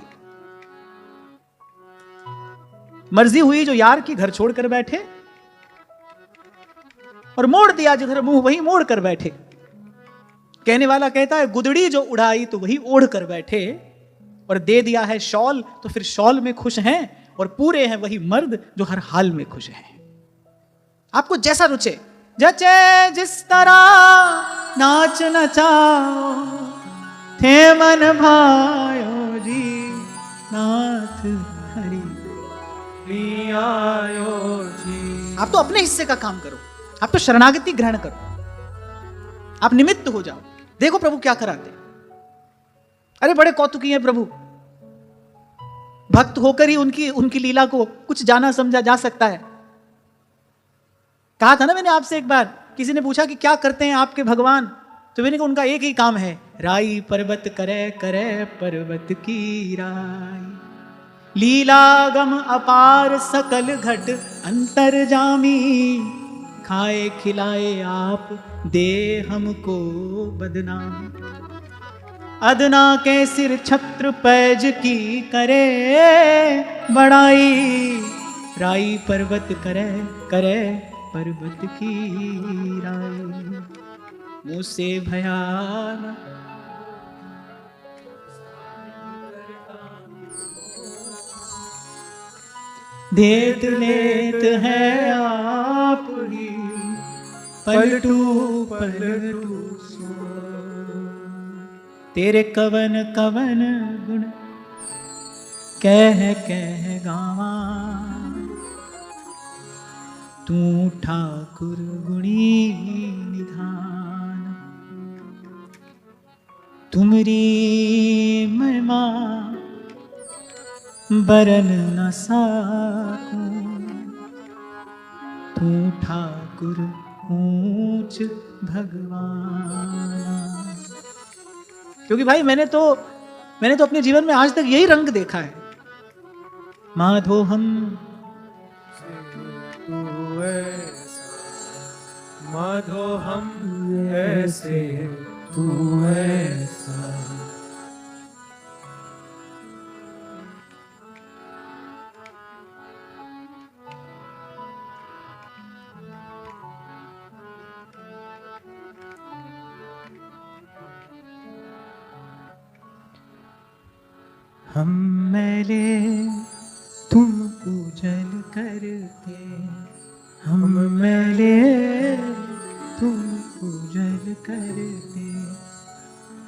मर्जी हुई जो यार की घर छोड़कर बैठे, और मोड़ दिया जिधर मुंह वही मोड़ कर बैठे। कहने वाला कहता है गुदड़ी जो उड़ाई तो वही ओढ़ कर बैठे, और दे दिया है शॉल तो फिर शॉल में खुश हैं, और पूरे हैं वही मर्द जो हर हाल में खुश हैं। आपको जैसा रुचे, जचे जिस तरह नाच नचाओ, थे मन भायो जी नाथ हरि आयो जी। आप तो अपने हिस्से का काम करो, आप तो शरणागति ग्रहण करो, आप निमित्त हो जाओ। देखो प्रभु क्या कराते। अरे बड़े कौतुकी हैं प्रभु, भक्त होकर ही उनकी लीला को कुछ जाना समझा जा सकता है। कहा था ना मैंने आपसे एक बार, किसी ने पूछा कि क्या करते हैं आपके भगवान, तो मैंने कहा उनका एक ही काम है, राई पर्वत करे करे पर्वत की राई, लीलागम अपार सकल घट अंतर्जामी, खाए खिलाए आप दे हमको बदनाम, अदना के सिर छत्र पैज की करे बड़ाई, राई पर्वत करे करे पर्वत की राई, मुँह से भयान देत लेत है आप ही, पलटू पलटू सो, तेरे कवन कवन गुण कह गावा, तू ठाकुर गुणी निधान, तुमरी महिमा बरन न साकूं, तू ठाकुर ऊंच भगवान। क्योंकि भाई मैंने तो अपने जीवन में आज तक यही रंग देखा है, माधो हम माधो हम ऐसे तू ऐसा। हम मैले तुम पूजन करते, हम मैले तुम पूजन करते,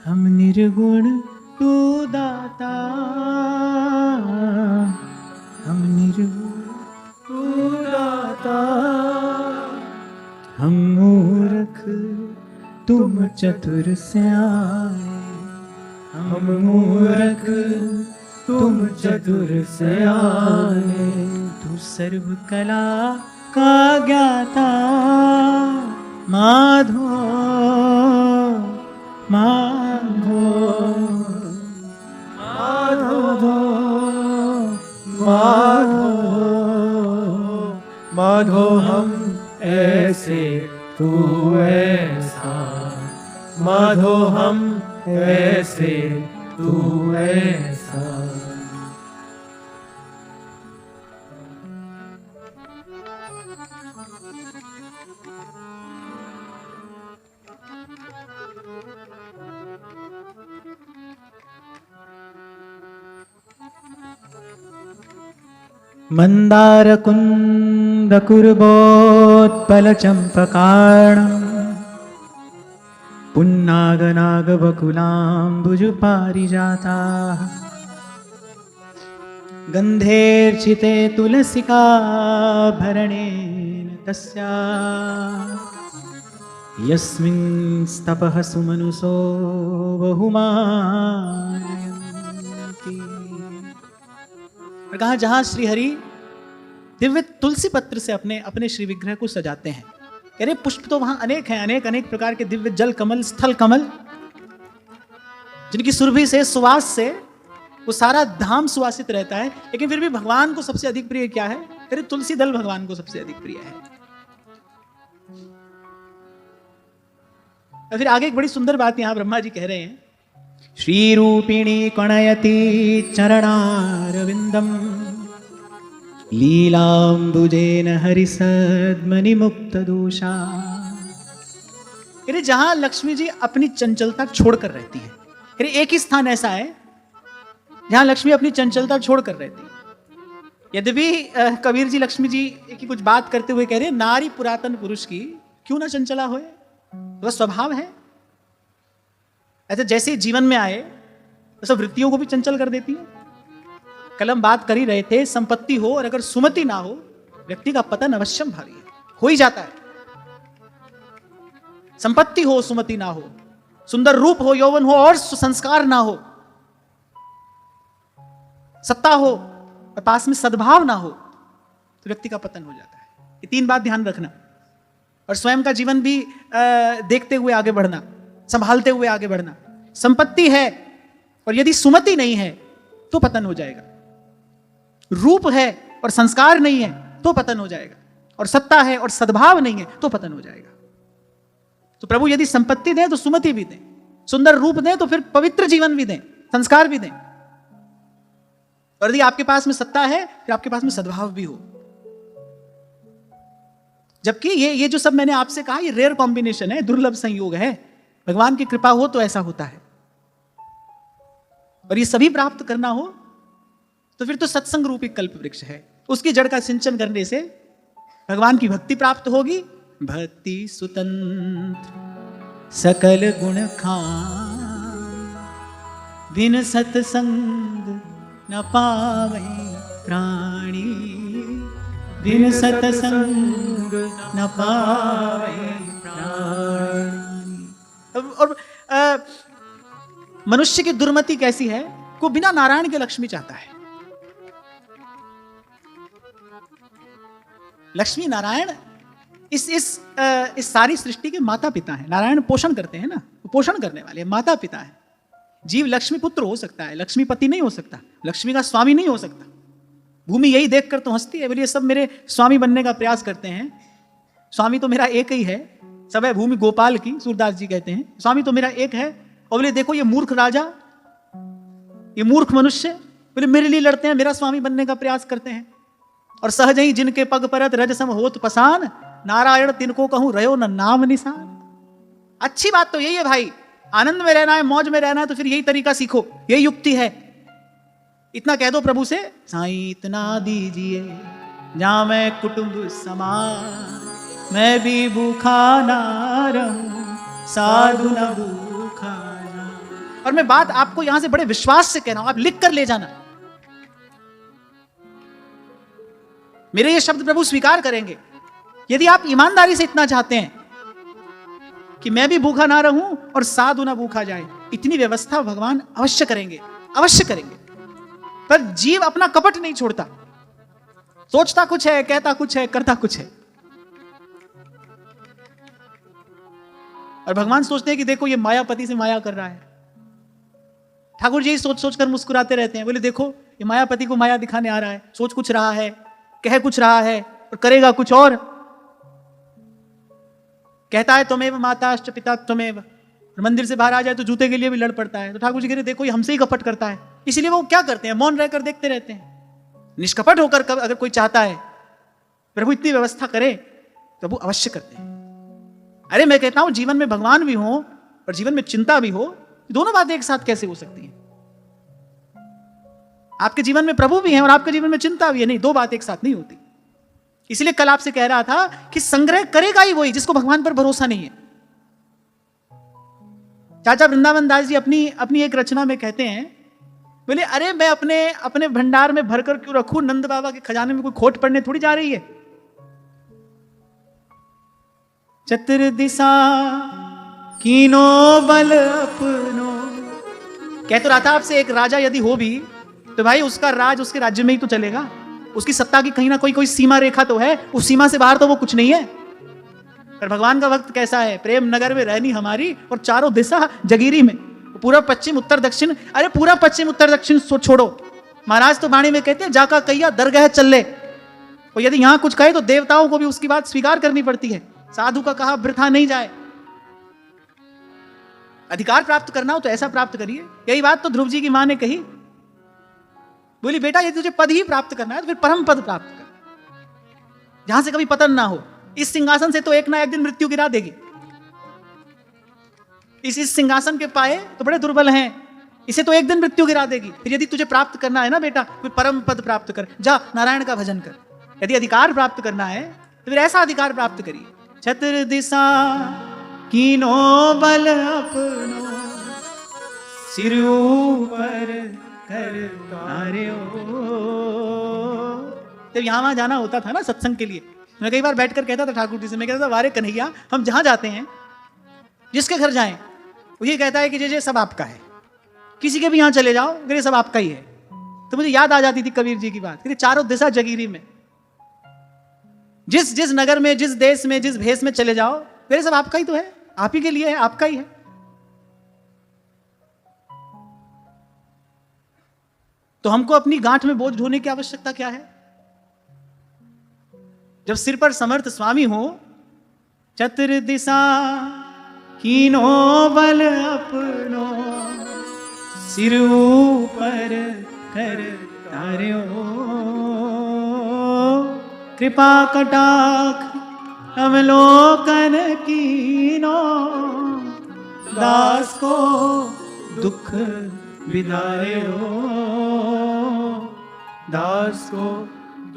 हम निर्गुण तू दाता, हम निर्गुण तू दाता, हम मूर्ख तुम चतुर स्याने, हम मूर्ख तुम चतुर स्याने, तू सर्व कला का ज्ञाता, माधो माधो माधो माधो माधो, हम ऐसे तू ऐसा, माधो हम ऐसे तू ऐसा। मंदार कुंद कुर्बोत्पल चंपकाणं, पुन्नाग नाग बकुलाम्बुज पारिजाता, गंधेर्चिते तुलसिका भरणेन तस्या, यस्मिंस्तपः सुमनुषो बहुमानयन्ति। और कहा जहां श्री हरि दिव्य तुलसी पत्र से अपने अपने श्री विग्रह को सजाते हैं, कह रहे पुष्प तो वहां अनेक हैं, अनेक अनेक प्रकार के दिव्य जल कमल, स्थल कमल, जिनकी सुरभि से, सुवास से वो सारा धाम सुवासित रहता है, लेकिन फिर भी भगवान को सबसे अधिक प्रिय क्या है? कह रहे तुलसी दल भगवान को सबसे अधिक प्रिय है। और फिर आगे एक बड़ी सुंदर बात यहां ब्रह्मा जी कह रहे हैं, श्री रूपिणी कणयति चरणारविंदम, लीलाम्बुजेन हरिसद्मनि मुक्त दोषा। जहां लक्ष्मी जी अपनी चंचलता छोड़कर रहती है, एक ही स्थान ऐसा है जहां लक्ष्मी अपनी चंचलता छोड़कर रहती है। यद्यपि कबीर जी लक्ष्मी जी की कुछ बात करते हुए कह रहे हैं, नारी पुरातन पुरुष की क्यों ना चंचला होए, वह स्वभाव है। ऐसे जैसे जीवन में आए तो सब वृत्तियों को भी चंचल कर देती है। कलम बात कर ही रहे थे, संपत्ति हो और अगर सुमति ना हो, व्यक्ति का पतन अवश्यम भारी है, हो ही जाता है। संपत्ति हो, सुमति ना हो, सुंदर रूप हो, यौवन हो और संस्कार ना हो, सत्ता हो और पास में सद्भाव ना हो, तो व्यक्ति का पतन हो जाता है। ये तीन बात ध्यान रखना, और स्वयं का जीवन भी देखते हुए आगे बढ़ना, संभालते हुए आगे बढ़ना। संपत्ति है और यदि सुमति नहीं है तो पतन हो जाएगा, रूप है और संस्कार नहीं है तो पतन हो जाएगा, और सत्ता है और सद्भाव नहीं है तो पतन हो जाएगा। तो प्रभु यदि संपत्ति दें तो सुमति भी दें, सुंदर रूप दें तो फिर पवित्र जीवन भी दें, संस्कार भी दें, और यदि आपके पास में सत्ता है फिर आपके पास में सद्भाव भी हो। जबकि ये जो सब मैंने आपसे कहा, ये रेयर कॉम्बिनेशन है, दुर्लभ संयोग है। भगवान की कृपा हो तो ऐसा होता है, और ये सभी प्राप्त करना हो तो फिर तो सत्संग रूपी कल्प वृक्ष है, उसकी जड़ का सिंचन करने से भगवान की भक्ति प्राप्त होगी। भक्ति सुतंत्र सकल गुण खान, बिन सत्संग न पावे प्राणी, बिन सत्संग न पावे प्राणी। और मनुष्य की दुर्मति कैसी है, को बिना नारायण के लक्ष्मी चाहता है। लक्ष्मी नारायण इस सारी सृष्टि के माता पिता हैं। नारायण पोषण करते हैं ना, पोषण करने वाले माता पिता हैं। जीव लक्ष्मी पुत्र हो सकता है, लक्ष्मीपति नहीं हो सकता, लक्ष्मी का स्वामी नहीं हो सकता। भूमि यही देखकर तो हंसती है, बोलिए सब मेरे स्वामी बनने का प्रयास करते हैं, स्वामी तो मेरा एक ही है, सब है भूमि गोपाल की, सूरदास जी कहते हैं, स्वामी तो मेरा एक है। और बोले देखो ये मूर्ख राजा, ये मूर्ख मनुष्य, बोले मेरे लिए लड़ते हैं, मेरा स्वामी बनने का प्रयास करते हैं। और सहज ही जिनके पग परत रजसम होत पसान, नारायण तिनको कहूं रहो न नाम निशान। अच्छी बात तो यही है भाई, आनंद में रहना है, मौज में रहना है, तो फिर यही तरीका सीखो, यही युक्ति है। इतना कह दो प्रभु से, साईं इतना दीजिए जहां मैं कुटुंब समान, मैं भी भूखा ना रहूं, साधु न भूखा जाऊं। और मैं बात आपको यहां से बड़े विश्वास से कह रहा हूं, आप लिख कर ले जाना। मेरे ये शब्द प्रभु स्वीकार करेंगे। यदि आप ईमानदारी से इतना चाहते हैं कि मैं भी भूखा ना रहूं और साधु ना भूखा जाए, इतनी व्यवस्था भगवान अवश्य करेंगे, अवश्य करेंगे। पर जीव अपना कपट नहीं छोड़ता, सोचता कुछ है, कहता कुछ है, करता कुछ है। और भगवान सोचते हैं कि देखो ये मायापति से माया कर रहा है। ठाकुर जी सोच सोच कर मुस्कुराते रहते हैं, बोले देखो ये मायापति को माया दिखाने आ रहा है, सोच कुछ रहा है, कह कुछ रहा है और करेगा कुछ और। कहता है त्वमेव माताश्च पिता त्वमेव, मंदिर से बाहर आ जाए तो जूते के लिए भी लड़ पड़ता है। तो ठाकुर जी कह रहे देखो ये हमसे ही कपट करता है। इसलिए वो क्या करते हैं, मौन रहकर देखते रहते हैं। निष्कपट होकर अगर कोई चाहता है प्रभु इतनी व्यवस्था करे, प्रभु अवश्य करते हैं। अरे मैं कहता हूं जीवन में भगवान भी हो और जीवन में चिंता भी हो, दोनों बातें एक साथ कैसे हो सकती हैं? आपके जीवन में प्रभु भी हैं और आपके जीवन में चिंता भी है, नहीं, दो बातें एक साथ नहीं होती। इसलिए कल आपसे कह रहा था कि संग्रह करेगा ही वही जिसको भगवान पर भरोसा नहीं है। चाचा वृंदावन दास जी अपनी एक रचना में कहते हैं, बोले अरे मैं अपने भंडार में भरकर क्यों रखूं, नंद बाबा के खजाने में कोई खोट पड़ने थोड़ी जा रही है। चतुर दिशा कीनो बल अपनो। कह तो रहा था आपसे, एक राजा यदि हो भी तो भाई उसका राज उसके राज्य में ही तो चलेगा, उसकी सत्ता की कहीं ना कोई सीमा रेखा तो है, उस सीमा से बाहर तो वो कुछ नहीं है। पर भगवान का वक्त कैसा है, प्रेम नगर में रहनी हमारी और चारों दिशा जगीरी में, पूरा पश्चिम उत्तर दक्षिण। अरे पूरा पश्चिम उत्तर दक्षिण छोड़ो, महाराज तो वाणी में कहते हैं जाका कैया दरगाह चले। और यदि यहां कुछ कहे तो देवताओं को भी उसकी बात स्वीकार करनी पड़ती है। साधु का कहा वृथा नहीं जाए। अधिकार प्राप्त करना हो तो ऐसा प्राप्त करिए। यही बात तो ध्रुव जी की मां ने कही, बोली बेटा यदि तुझे पद ही प्राप्त करना है तो फिर परम पद प्राप्त कर, जहां से कभी पतन ना हो। इस सिंहासन से तो एक ना एक दिन मृत्यु गिरा देगी। इस सिंहासन के पाए तो बड़े दुर्बल हैं, इसे तो एक दिन मृत्यु गिरा देगी। फिर यदि तुझे प्राप्त करना है ना बेटा, फिर परम पद प्राप्त कर, जा नारायण का भजन कर। यदि अधिकार प्राप्त करना है तो फिर ऐसा अधिकार प्राप्त करिए। छत्र दिशा कीनो बल अपनो, सिर ऊपर कर तारे हो। जब यहां वहां जाना होता था ना सत्संग के लिए, मैं कई बार बैठकर कहता था ठाकुर जी से, मैं कहता था वारे कन्हैया हम जहां जाते हैं, जिसके घर जाएं वो ये कहता है कि जे सब आपका है, किसी के भी यहां चले जाओ मेरे सब आपका ही है। तो मुझे याद आ जाती थी कबीर जी की बात, कि चारों दिशा जगीरी में, जिस नगर में, जिस देश में, जिस भेष में चले जाओ, मेरे सब आपका ही तो है, आप ही के लिए है, आपका ही है। तो हमको अपनी गांठ में बोझ ढोने की आवश्यकता क्या है? जब सिर पर समर्थ स्वामी हो, चतुर दिशा कीनो बल अपनो, सिर ऊपर कर तारे हो। कृपा कटाक्ष अवलोकन कीनो, दास को दुख विदारे हो, दास को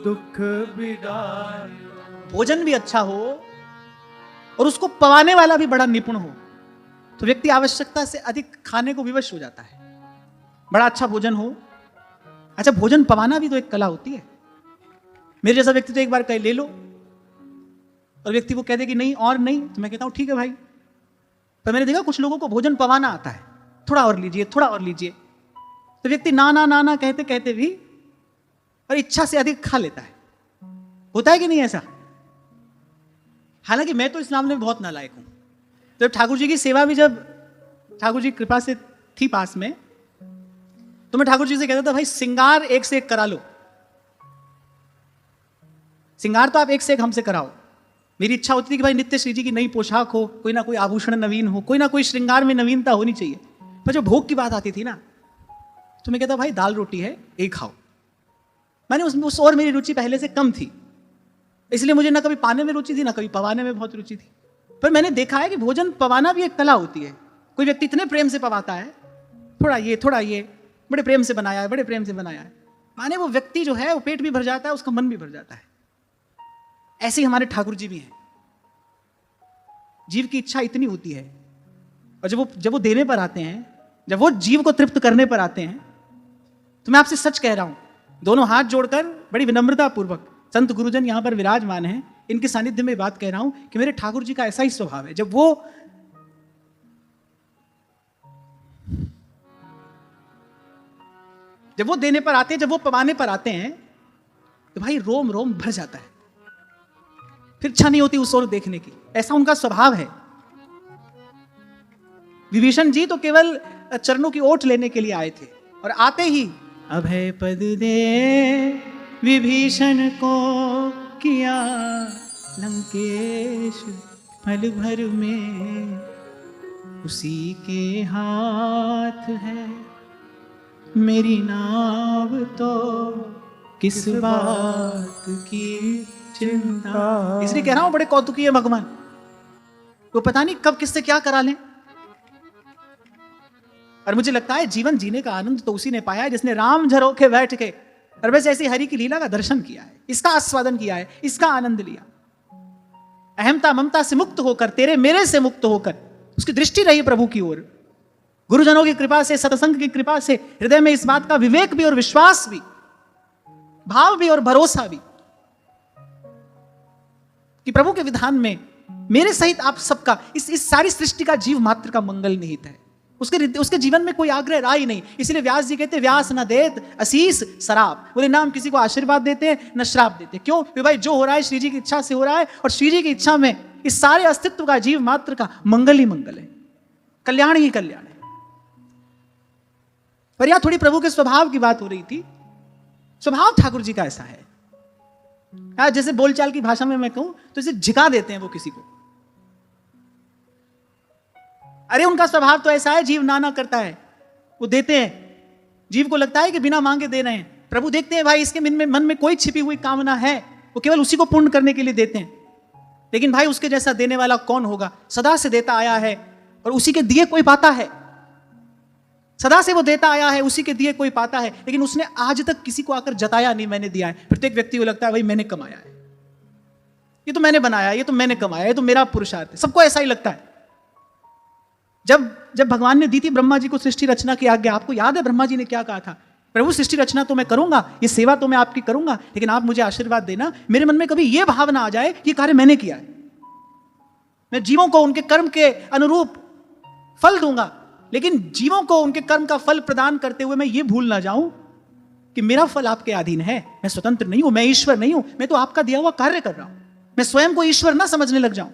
दुख विदारे। भोजन भी अच्छा हो और उसको पवाने वाला भी बड़ा निपुण हो, तो व्यक्ति आवश्यकता से अधिक खाने को विवश हो जाता है। बड़ा अच्छा भोजन हो, अच्छा भोजन पवाना भी तो एक कला होती है। मेरे जैसा व्यक्ति तो एक बार कहे ले लो, और व्यक्ति वो कह दे कि नहीं और नहीं, तो मैं कहता हूं ठीक है भाई। पर मैंने देखा कुछ लोगों को भोजन पवाना आता है, थोड़ा और लीजिए, थोड़ा और लीजिए, तो व्यक्ति ना ना ना ना कहते कहते भी और इच्छा से अधिक खा लेता है। होता है कि नहीं ऐसा? हालांकि मैं तो इस मामले में बहुत नालायक हूं। तो ठाकुर जी की सेवा भी जब ठाकुर जी कृपा से थी पास में, तो मैं ठाकुर जी से कहता था भाई श्रृंगार एक से एक करा लो, श्रृंगार तो आप एक से एक हमसे कराओ। मेरी इच्छा होती थी कि भाई नित्य श्री जी की नई पोशाक हो, कोई ना कोई आभूषण नवीन हो, कोई ना कोई श्रृंगार में नवीनता होनी चाहिए। पर जब भोग की बात आती थी ना, तो मैं कहता भाई दाल रोटी है एक खाओ। मैंने उस और मेरी रुचि पहले से कम थी, इसलिए मुझे ना कभी पाने में रुचि थी, ना कभी पवाने में बहुत रुचि थी। पर मैंने देखा है कि भोजन पवाना भी एक कला होती है। कोई व्यक्ति इतने प्रेम से पवाता है, थोड़ा ये थोड़ा ये, बड़े प्रेम से बनाया है, बड़े प्रेम से बनाया है। माने वो व्यक्ति जो है वो पेट भी भर जाता है, उसका मन भी भर जाता है। ऐसे ही हमारे ठाकुर जी भी हैं। जीव की इच्छा इतनी होती है, और जब वो देने पर आते हैं, जब वो जीव को तृप्त करने पर आते हैं, तो मैं आपसे सच कह रहा हूं, दोनों हाथ जोड़कर बड़ी विनम्रता पूर्वक संत गुरुजन यहां पर विराजमान हैं, इनके सानिध्य में बात कह रहा हूं कि मेरे ठाकुर जी का ऐसा ही स्वभाव है। जब वो देने पर आते हैं, जब वो पवाने पर आते हैं, तो भाई रोम रोम भर जाता है, फिर इच्छा नहीं होती उस ओर देखने की। ऐसा उनका स्वभाव है। विभीषण जी तो केवल चरणों की ओट लेने के लिए आए थे, और आते ही अभय पद दे विभीषण को किया लंकेश पल भर में, उसी के हाथ है मेरी नाव, तो किस बात की चिंता। इसलिए कह रहा हूं बड़े कौतुकी है भगवान, तो पता नहीं कब किससे क्या करा लें। और मुझे लगता है जीवन जीने का आनंद तो उसी ने पाया है जिसने राम झरोखे बैठ के और बस ऐसी हरि की लीला का दर्शन किया है, इसका आस्वादन किया है, इसका आनंद लिया। अहमता ममता से मुक्त होकर, तेरे मेरे से मुक्त होकर उसकी दृष्टि रही प्रभु की ओर। गुरुजनों की कृपा से, सत्संग की कृपा से हृदय में इस बात का विवेक भी और विश्वास भी, भाव भी और भरोसा भी कि प्रभु के विधान में मेरे सहित आप सबका, इस सारी सृष्टि का जीव मात्र का मंगल निहित है। उसके जीवन में कोई आग्रह रहा ही नहीं। इसलिए व्यास जी कहते व्यास न देत असीस शराब, बोले नाम किसी को आशीर्वाद देते हैं न श्राप देते। क्यों? भाई जो हो रहा है श्री जी की इच्छा से हो रहा है, और श्री जी की इच्छा में इस सारे अस्तित्व का, जीव मात्र का मंगल ही मंगल है, कल्याण ही कल्याण है। पर यहां थोड़ी प्रभु के स्वभाव की बात हो रही थी। स्वभाव ठाकुर जी का ऐसा है, जैसे बोलचाल की भाषा में मैं कहूं तो इसे झिका देते हैं वो किसी को। अरे उनका स्वभाव तो ऐसा है, जीव नाना करता है, वो देते हैं, जीव को लगता है कि बिना मांगे दे रहे हैं। प्रभु देखते हैं भाई इसके मन में कोई छिपी हुई कामना है, वो केवल उसी को पूर्ण करने के लिए देते हैं। लेकिन भाई उसके जैसा देने वाला कौन होगा? सदा से देता आया है और उसी के दिए कोई पाता है। सदा से वो देता आया है, उसी के दिए कोई पाता है, लेकिन उसने आज तक किसी को आकर जताया नहीं मैंने दिया है। प्रत्येक व्यक्ति को लगता है भाई मैंने कमाया है, ये तो मैंने बनाया, ये तो मैंने कमाया, ये तो मेरा पुरुषार्थ है। सबको ऐसा ही लगता है। जब भगवान ने दी थी ब्रह्मा जी को सृष्टि रचना की आज्ञा, आपको याद है ब्रह्मा जी ने क्या कहा था? प्रभु सृष्टि रचना तो मैं करूंगा, ये सेवा तो मैं आपकी करूंगा, लेकिन आप मुझे आशीर्वाद देना, मेरे मन में कभी यह भावना आ जाए कि कार्य मैंने किया है। मैं जीवों को उनके कर्म के अनुरूप फल दूंगा, लेकिन जीवों को उनके कर्म का फल प्रदान करते हुए मैं ये भूल ना जाऊं कि मेरा फल आपके अधीन है, मैं स्वतंत्र नहीं हूं, मैं ईश्वर नहीं हूं, मैं तो आपका दिया हुआ कार्य कर रहा हूं। मैं स्वयं को ईश्वर ना समझने लग जाऊं।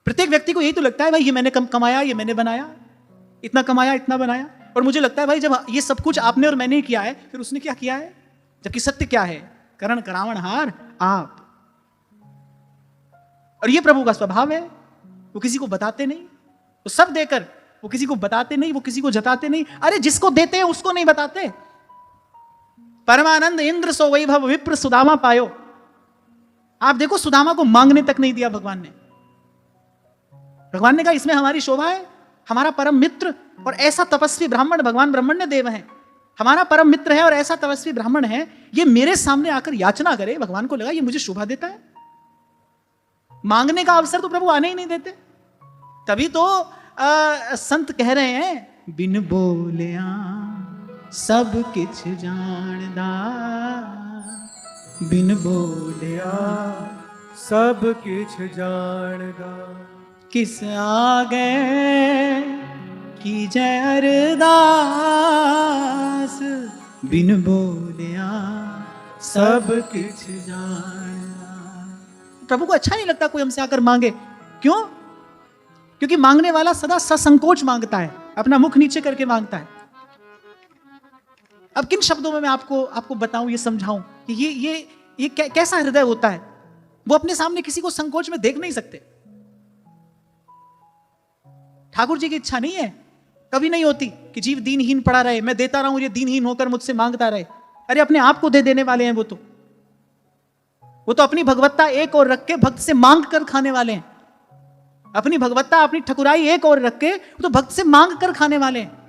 प्रत्येक व्यक्ति को यही तो लगता है भाई ये मैंने कमाया, ये मैंने बनाया, इतना कमाया, इतना बनाया। और मुझे लगता है भाई जब ये सब कुछ आपने और मैंने किया है, फिर उसने क्या किया है? जबकि सत्य क्या है? करण करावण हार आप। और ये प्रभु का स्वभाव है, वो किसी को बताते नहीं, वो सब देकर वो किसी को बताते नहीं, वो किसी को जताते नहीं। अरे जिसको देते हैं उसको नहीं बताते। परमानंद इंद्र सो वैभव विप्र सुदामा पायो। आप देखो सुदामा को मांगने तक नहीं दिया भगवान ने। भगवान ने कहा इसमें हमारी शोभा है, हमारा परम मित्र और ऐसा तपस्वी ब्राह्मण, भगवान ब्रह्मण्य देव है, हमारा परम मित्र है और ऐसा तपस्वी ब्राह्मण है, ये मेरे सामने आकर याचना करे। भगवान को लगा ये मुझे शोभा देता है। मांगने का अवसर तो प्रभु आने ही नहीं देते। तभी तो संत कह रहे हैं बिन बोलिया सब किछ जानदा, बिन बोलिया सब किछ जानदा, किस आगे की जय अरदास, बिन बोलिया सब किछ जानदा। प्रभु को अच्छा नहीं लगता कोई हमसे आकर मांगे। क्यों? क्योंकि मांगने वाला सदा ससंकोच मांगता है, अपना मुख नीचे करके मांगता है। अब किन शब्दों में मैं आपको बताऊं, ये समझाऊं कि ये कैसा हृदय होता है। वो अपने सामने किसी को संकोच में देख नहीं सकते। ठाकुर जी की इच्छा नहीं है, कभी नहीं होती कि जीव दीनहीन पड़ा रहे, मैं देता रहूं, ये दीनहीन होकर मुझसे मांगता रहे। अरे अपने आप को दे देने वाले हैं वो तो अपनी भगवत्ता एक और रख के भक्त से मांग कर खाने वाले हैं। अपनी भगवत्ता, अपनी ठकुराई एक और रख के तो भक्त से मांग कर खाने वाले हैं।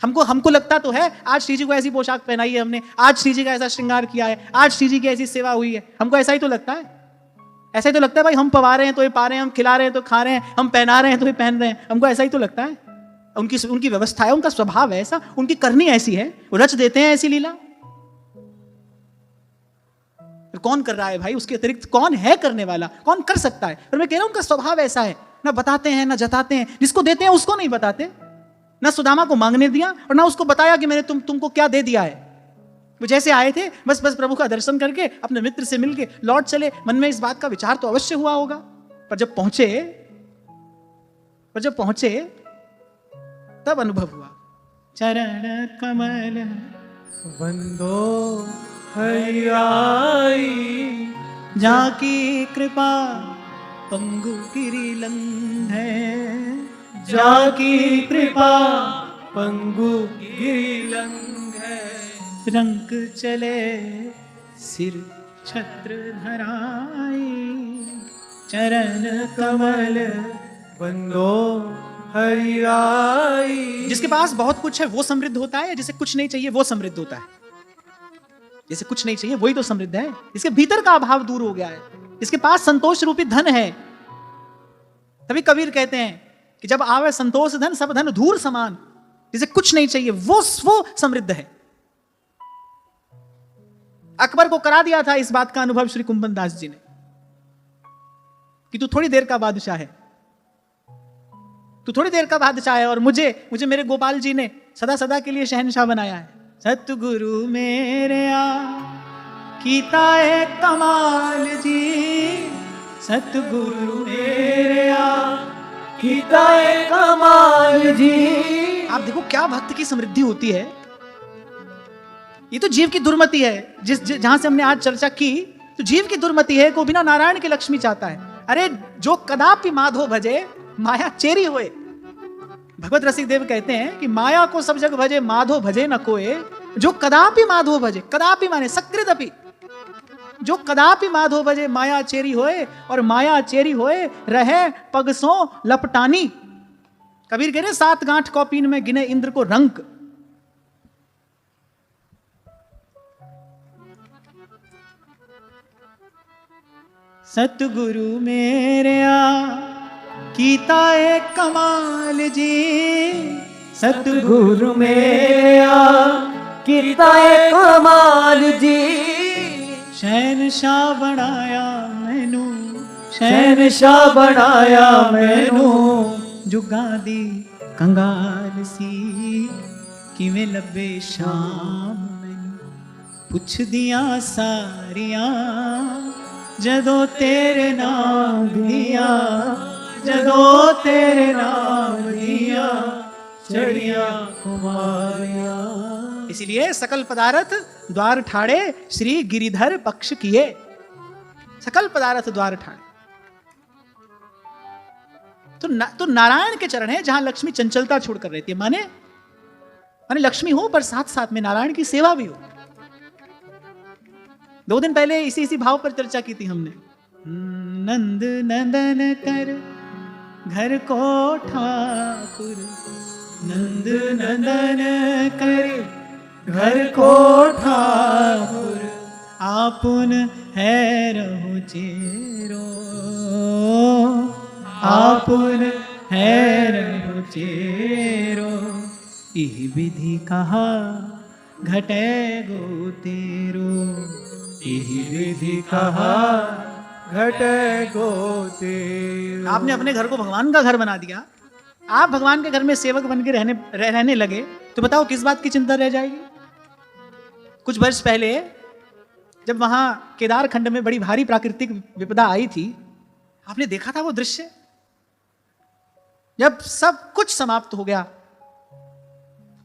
हमको लगता तो है आज श्री जी को ऐसी पोशाक पहनाई है हमने, आज श्री जी का ऐसा श्रृंगार किया है, आज श्री जी की ऐसी सेवा हुई है, हमको ऐसा ही तो लगता है। ऐसा ही तो लगता है भाई, हम पवा रहे हैं तो ये पा रहे हैं, हम खिला रहे हैं तो खा रहे हैं, हम पहना रहे हैं तो ये पहन रहे हैं, हमको ऐसा ही तो लगता है। उनकी व्यवस्था है, उनका स्वभाव है ऐसा, उनकी करनी ऐसी है, वो रच देते हैं ऐसी लीला। कौन कर रहा है भाई? उसके अतिरिक्त कौन है करने वाला? कौन कर सकता है? पर मैं कह रहा हूं उनका स्वभाव ऐसा है, ना बताते हैं ना जताते हैं, जिसको देते हैं उसको नहीं बताते। ना सुदामा को मांगने दिया और ना उसको बताया कि मैंने तुमको क्या दे दिया है। वो जैसे आए थे बस प्रभु का दर्शन करके अपने मित्र से मिलके लौट चले। मन में इस बात का विचार तो अवश्य हुआ होगा, पर जब पहुंचे तब अनुभव हुआ। चरण कमल वंदो हरियाई, जाकी कृपा पंगु गिरि लंघै, जाकी कृपा पंगु गिरि लंघै, रंग चले सिर छत्र धराई, चरण कमल वंदो हरियाई। जिसके पास बहुत कुछ है वो समृद्ध होता है, या जिसे कुछ नहीं चाहिए वो समृद्ध होता है? जिसे कुछ नहीं चाहिए वही तो समृद्ध है, जिसके भीतर का अभाव दूर हो गया है, जिसके पास संतोष रूपी धन है। तभी कबीर कहते हैं कि जब आवे संतोष धन सब धन धूर समान। जिसे कुछ नहीं चाहिए वो समृद्ध है। अकबर को करा दिया था इस बात का अनुभव श्री कुंभन दास जी ने कि तू थोड़ी देर का बादशाह है, तू थोड़ी देर का बादशाह है, और मुझे मेरे गोपाल जी ने सदा सदा के लिए शहनशाह बनाया है। सतगुरु मेरे कीता है कमाल जी, सतगुरु मेरे कीता है कमाल जी। आप देखो क्या भक्त की समृद्धि होती है। ये तो जीव की दुर्मति है, जहां से हमने आज चर्चा की, तो जीव की दुर्मति है को बिना नारायण की लक्ष्मी चाहता है। अरे जो कदापि माधो भजे माया चेरी होए। भगवत रसिक देव कहते हैं कि माया को सब जग भजे माधो भजे न कोए, जो कदापि माधो भजे, कदापि माने सकृदपि, जो कदापि माधो भजे माया चेरी होए, और माया चेरी होए रहे पगसों लपटानी। कबीर कह रहे 7 गांठ कौपीन में गिने इंद्र को रंक। सतगुरु मेरे कीता है कमाल जी, सतगुरु मेरा कीता है कमाल जी। शहनशाह बनाया मैनू, शहनशाह बनाया मैनू, जुगा दी कंगाल सी किवें लब्बे शाम मैनू, पुछ दिया सारियां जदों तेरे नाम दिया, जदों तेरे नाम दिया चढ़िया कुमारिया। इसलिए सकल पदार्थ द्वार ठाड़े श्री गिरिधर पक्ष किए। सकल पदार्थ द्वार ठाड़े तो नारायण के चरण है जहां लक्ष्मी चंचलता छोड़कर रहती है। माने लक्ष्मी हो पर साथ साथ में नारायण की सेवा भी हो। 2 दिन पहले इसी भाव पर चर्चा की थी हमने। नंद नंदन कर घर को ठाकुर, नंद नंदन कर घर को ठाकुर, आपुन है रहो चेरो, आपुन है रहो चेरो, इह विधि कहा घटे गो तेरो, इह विधि कहा घटे गो तेरो। आपने अपने घर को भगवान का घर बना दिया, आप भगवान के घर में सेवक बन के रहने लगे, तो बताओ किस बात की चिंता रह जाएगी। कुछ वर्ष पहले जब वहां केदार खंड में बड़ी भारी प्राकृतिक विपदा आई थी, आपने देखा था वो दृश्य, जब सब कुछ समाप्त हो गया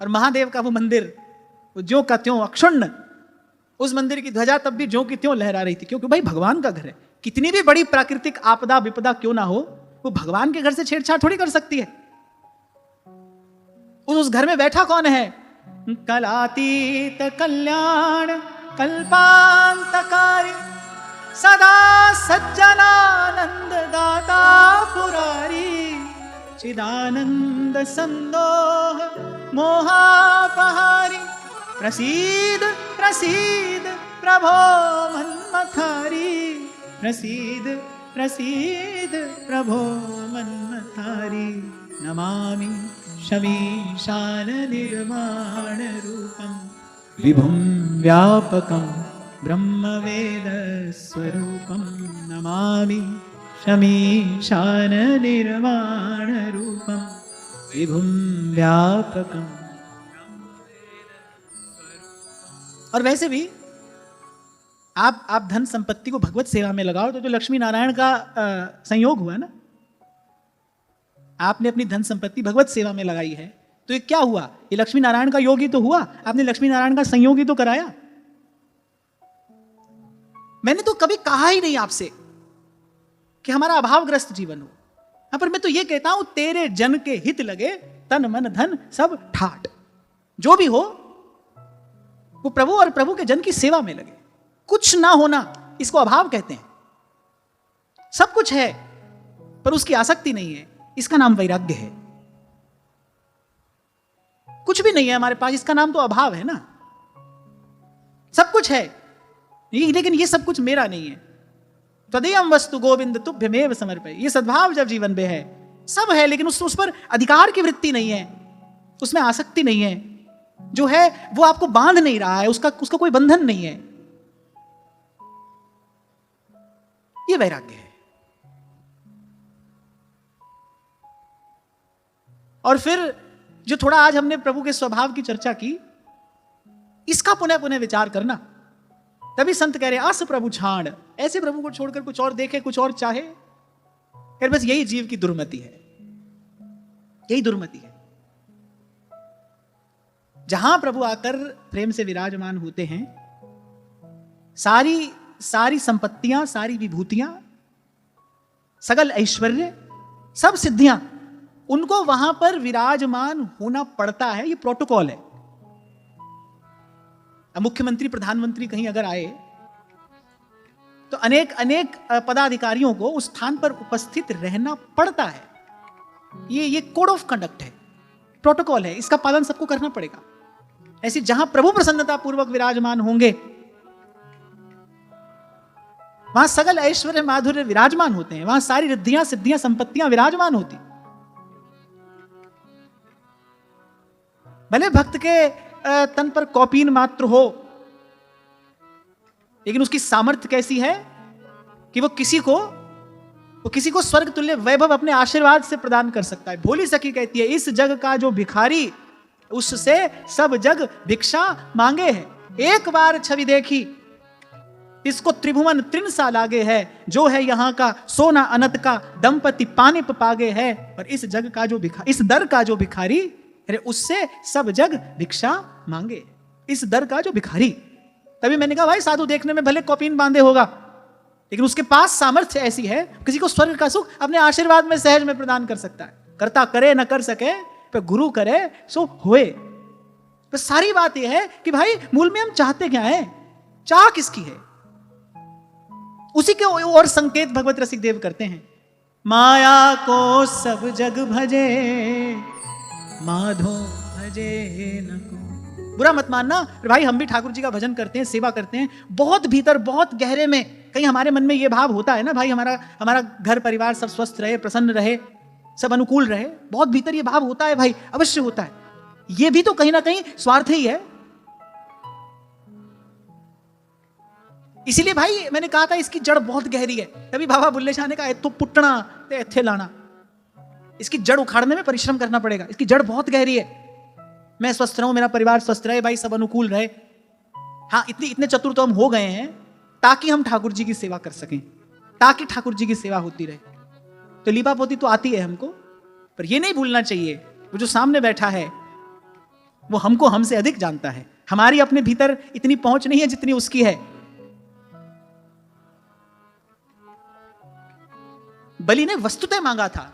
और महादेव का वो मंदिर वो ज्यों का त्यों अक्षुण्ण, उस मंदिर की ध्वजा तब भी ज्यों की त्यों लहरा रही थी, क्योंकि भाई भगवान का घर है। कितनी भी बड़ी प्राकृतिक आपदा विपदा क्यों ना हो, वो भगवान के घर से छेड़छाड़ थोड़ी कर सकती है। उस घर में बैठा कौन है? कलातीत कल्याण कल्पांतकारी सदा सज्जनानंद दाता पुरारी। चिदानंद संदोह मोहापहारी प्रसीद प्रसीद प्रभो मन्मथारी प्रसीद प्रसीद प्रभो मन्मथारी नमामि शमीशान निर्वाण रूपम विभुं व्यापकं ब्रह्मवेद स्वरूपं नमामि शमीशान निर्वाण रूपं विभुं व्यापकं। और वैसे भी आप धन संपत्ति को भगवत सेवा में लगाओ तो जो लक्ष्मी नारायण का संयोग हुआ ना, आपने अपनी धन संपत्ति भगवत सेवा में लगाई है तो ये क्या हुआ? ये लक्ष्मी नारायण का योग ही तो हुआ, आपने लक्ष्मी नारायण का संयोग ही तो कराया। मैंने तो कभी कहा ही नहीं आपसे कि हमारा अभावग्रस्त जीवन हो। हाँ, पर मैं तो ये कहता हूं तेरे जन के हित लगे तन मन धन सब ठाट, जो भी हो वो प्रभु और प्रभु के जन की सेवा में लगे। कुछ ना होना इसको अभाव कहते हैं। सब कुछ है पर उसकी आसक्ति नहीं है, इसका नाम वैराग्य है। कुछ भी नहीं है हमारे पास, इसका नाम तो अभाव है ना। सब कुछ है लेकिन ये सब कुछ मेरा नहीं है। तदेयम वस्तु गोविंद तुभ्यमेव समर्पय। ये सद्भाव जब जीवन में है, सब है लेकिन उस पर अधिकार की वृत्ति नहीं है, उसमें आसक्ति नहीं है। जो है वो आपको बांध नहीं रहा है, उसका कोई बंधन नहीं है। ये वैराग्य है। और फिर जो थोड़ा आज हमने प्रभु के स्वभाव की चर्चा की, इसका पुनः पुनः विचार करना। तभी संत कह रहे आस प्रभु छाण, ऐसे प्रभु को छोड़कर कुछ और देखे, कुछ और चाहे। फिर बस यही जीव की दुर्मति है, यही दुर्मति है। जहां प्रभु आकर प्रेम से विराजमान होते हैं, सारी संपत्तियां, सारी विभूतियां, सगल ऐश्वर्य, सब सिद्धियां, उनको वहां पर विराजमान होना पड़ता है। ये प्रोटोकॉल है। अब मुख्यमंत्री प्रधानमंत्री कहीं अगर आए तो अनेक पदाधिकारियों को उस स्थान पर उपस्थित रहना पड़ता है। ये कोड ऑफ कंडक्ट है, प्रोटोकॉल है, इसका पालन सबको करना पड़ेगा। ऐसे जहां प्रभु प्रसन्नता पूर्वक विराजमान होंगे वहां सगल ऐश्वर्य माधुर्य विराजमान होते हैं, वहां सारी रिद्धियां सिद्धियां संपत्तियां विराजमान होती। भले भक्त के तन पर कौपीन मात्र हो, लेकिन उसकी सामर्थ्य कैसी है कि वो किसी को स्वर्ग तुल्य वैभव अपने आशीर्वाद से प्रदान कर सकता है। भोली सखी कहती है, इस जग का जो भिखारी उससे सब जग भिक्षा मांगे है। एक बार छवि देखी इसको त्रिभुवन तृण सा लागे है। जो है यहाँ का सोना अनत का दंपति पानिप पागे है। पर इस जग का जो इस दर का जो भिखारी, अरे उससे सब जग भिक्षा मांगे। इस दर का जो भिखारी। तभी मैंने कहा भाई साधु देखने में भले कौपीन बांधे होगा, लेकिन उसके पास सामर्थ्य ऐसी है किसी को स्वर्ग का सुख अपने आशीर्वाद में सहज में प्रदान कर सकता है। करता करे न कर सके पर गुरु करे सो होए। तो सारी बात यह है कि भाई मूल में हम चाहते क्या है, चाह किसकी है, उसी के और संकेत भगवत रसिक देव करते हैं। माया को सब जग भजे माधो भजे न को। बुरा मत मानना भाई, हम भी ठाकुर जी का भजन करते हैं, सेवा करते हैं, बहुत भीतर बहुत गहरे में कहीं हमारे मन में ये भाव होता है ना भाई हमारा घर परिवार सब स्वस्थ रहे, प्रसन्न रहे, सब अनुकूल रहे। बहुत भीतर ये भाव होता है भाई, अवश्य होता है। ये भी तो कहीं ना कहीं स्वार्थ ही है। इसीलिए भाई मैंने कहा था इसकी जड़ बहुत गहरी है। तभी बाबा बुल्ले शाह ने कहा तो पुटना ते इत्थे लाना। इसकी जड़ उखाड़ने में परिश्रम करना पड़ेगा। इसकी जड़ बहुत गहरी है। मैं स्वस्थ रहूं, मेरा परिवार स्वस्थ रहे, भाई सब अनुकूल रहे। हाँ, इतने चतुर तो हम हो गए हैं ताकि हम ठाकुर जी की सेवा कर सकें, ताकि ठाकुर जी की सेवा होती रहे। तो लीपा पोती तो आती है हमको, पर यह नहीं भूलना चाहिए वो जो सामने बैठा है वो हमको हमसे अधिक जानता है। हमारी अपने भीतर इतनी पहुंच नहीं है जितनी उसकी है। बलि ने वस्तुतः मांगा था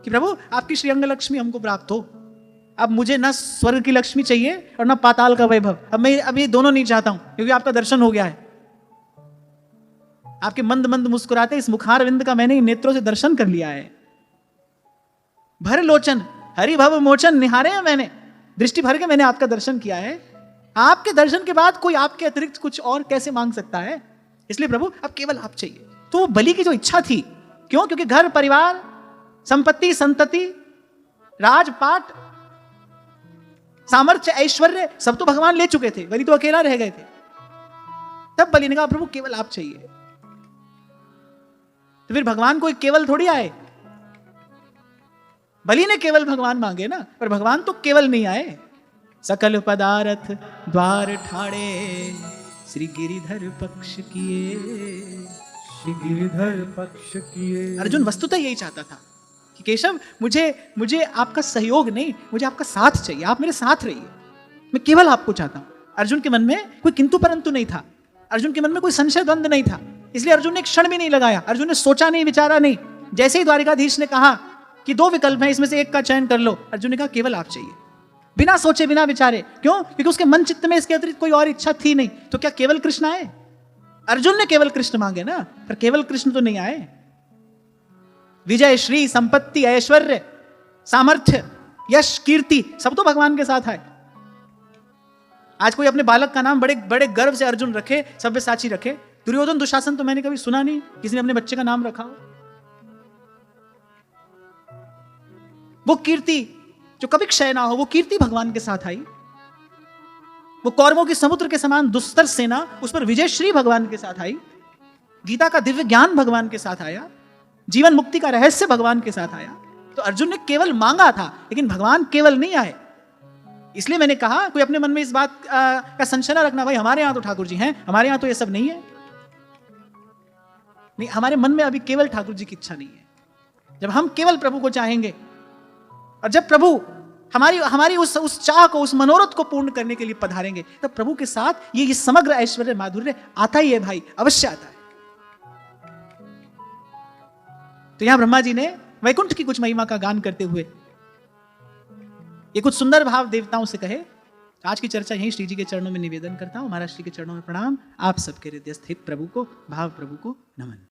कि प्रभु आपकी श्रीअंग लक्ष्मी हमको प्राप्त हो। अब मुझे ना स्वर्ग की लक्ष्मी चाहिए और ना पाताल का वैभव। अब मैं अभी दोनों नहीं चाहता हूं, क्योंकि आपका दर्शन हो गया है। आपके मंद मंद मुस्कुराते इस मुखार विंद का मैंने नेत्रों से दर्शन कर लिया है। भर लोचन हरि भव मोचन निहारे हैं मैंने, दृष्टि भर के मैंने आपका दर्शन किया है। आपके दर्शन के बाद कोई आपके अतिरिक्त कुछ और कैसे मांग सकता है? इसलिए प्रभु अब केवल आप चाहिए। तो वो बलि की जो इच्छा थी, क्यों? क्योंकि घर परिवार, संपत्ति, संतति, राजपाट, सामर्थ्य, ऐश्वर्य सब तो भगवान ले चुके थे, बलि तो अकेला रह गए थे। तब बलि ने कहा प्रभु केवल आप चाहिए। तो फिर भगवान कोई केवल थोड़ी आए, बलि ने केवल भगवान मांगे ना, पर भगवान तो केवल नहीं आए। सकल पदार्थ द्वार ठाड़े श्री गिरिधर पक्ष किए, श्री गिरिधर पक्ष किए। अर्जुन वस्तुतः यही चाहता था कि केशव मुझे आपका सहयोग नहीं, मुझे आपका साथ चाहिए, आप मेरे साथ रहिए, मैं केवल आपको चाहता हूं। अर्जुन के मन में कोई किंतु परंतु नहीं था, अर्जुन के मन में कोई संशय द्वंद नहीं था, इसलिए अर्जुन ने एक क्षण भी नहीं लगाया, अर्जुन ने सोचा नहीं, विचारा नहीं। जैसे ही द्वारिकाधीश ने कहा कि 2 विकल्प हैं, इसमें से एक का चयन कर लो, अर्जुन ने कहा केवल आप चाहिए, बिना सोचे बिना विचारे। क्यों? क्योंकि उसके मन चित्त में इसके अतिरिक्त कोई और इच्छा थी नहीं। तो क्या केवल कृष्ण आए? अर्जुन ने केवल कृष्ण मांगे ना, पर केवल कृष्ण तो नहीं आए। विजय, श्री, संपत्ति, ऐश्वर्य, सामर्थ्य, यश, कीर्ति सब तो भगवान के साथ आए। आज कोई अपने बालक का नाम बड़े बड़े गर्व से अर्जुन रखे, सव्यसाची रखे। दुर्योधन, दुशासन तो मैंने कभी सुना नहीं किसी ने अपने बच्चे का नाम रखा हो। वो कीर्ति जो कभी क्षय ना हो, वो कीर्ति भगवान के साथ आई। वो कौरवों की समुद्र के समान दुस्तर सेना, उस पर विजय श्री भगवान के साथ आई। गीता का दिव्य ज्ञान भगवान के साथ आया, जीवन मुक्ति का रहस्य भगवान के साथ आया। तो अर्जुन ने केवल मांगा था, लेकिन भगवान केवल नहीं आए। इसलिए मैंने कहा कोई अपने मन में इस बात का संशय न रखना, भाई हमारे यहां तो ठाकुर जी हैं, हमारे यहां तो ये सब नहीं है। नहीं, हमारे मन में अभी केवल ठाकुर जी की इच्छा नहीं है। जब हम केवल प्रभु को चाहेंगे, और जब प्रभु हमारी उस चाह को, उस मनोरथ को पूर्ण करने के लिए पधारेंगे, तब प्रभु के साथ ये समग्र ऐश्वर्य माधुर्य आता ही है भाई, अवश्य आता है। तो यहां ब्रह्मा जी ने वैकुंठ की कुछ महिमा का गान करते हुए ये कुछ सुंदर भाव देवताओं से कहे। आज की चर्चा यहीं श्री जी के चरणों में निवेदन करता हूं। महाराज श्री के चरणों में प्रणाम। आप सबके हृदय स्थित प्रभु को, भाव प्रभु को नमन।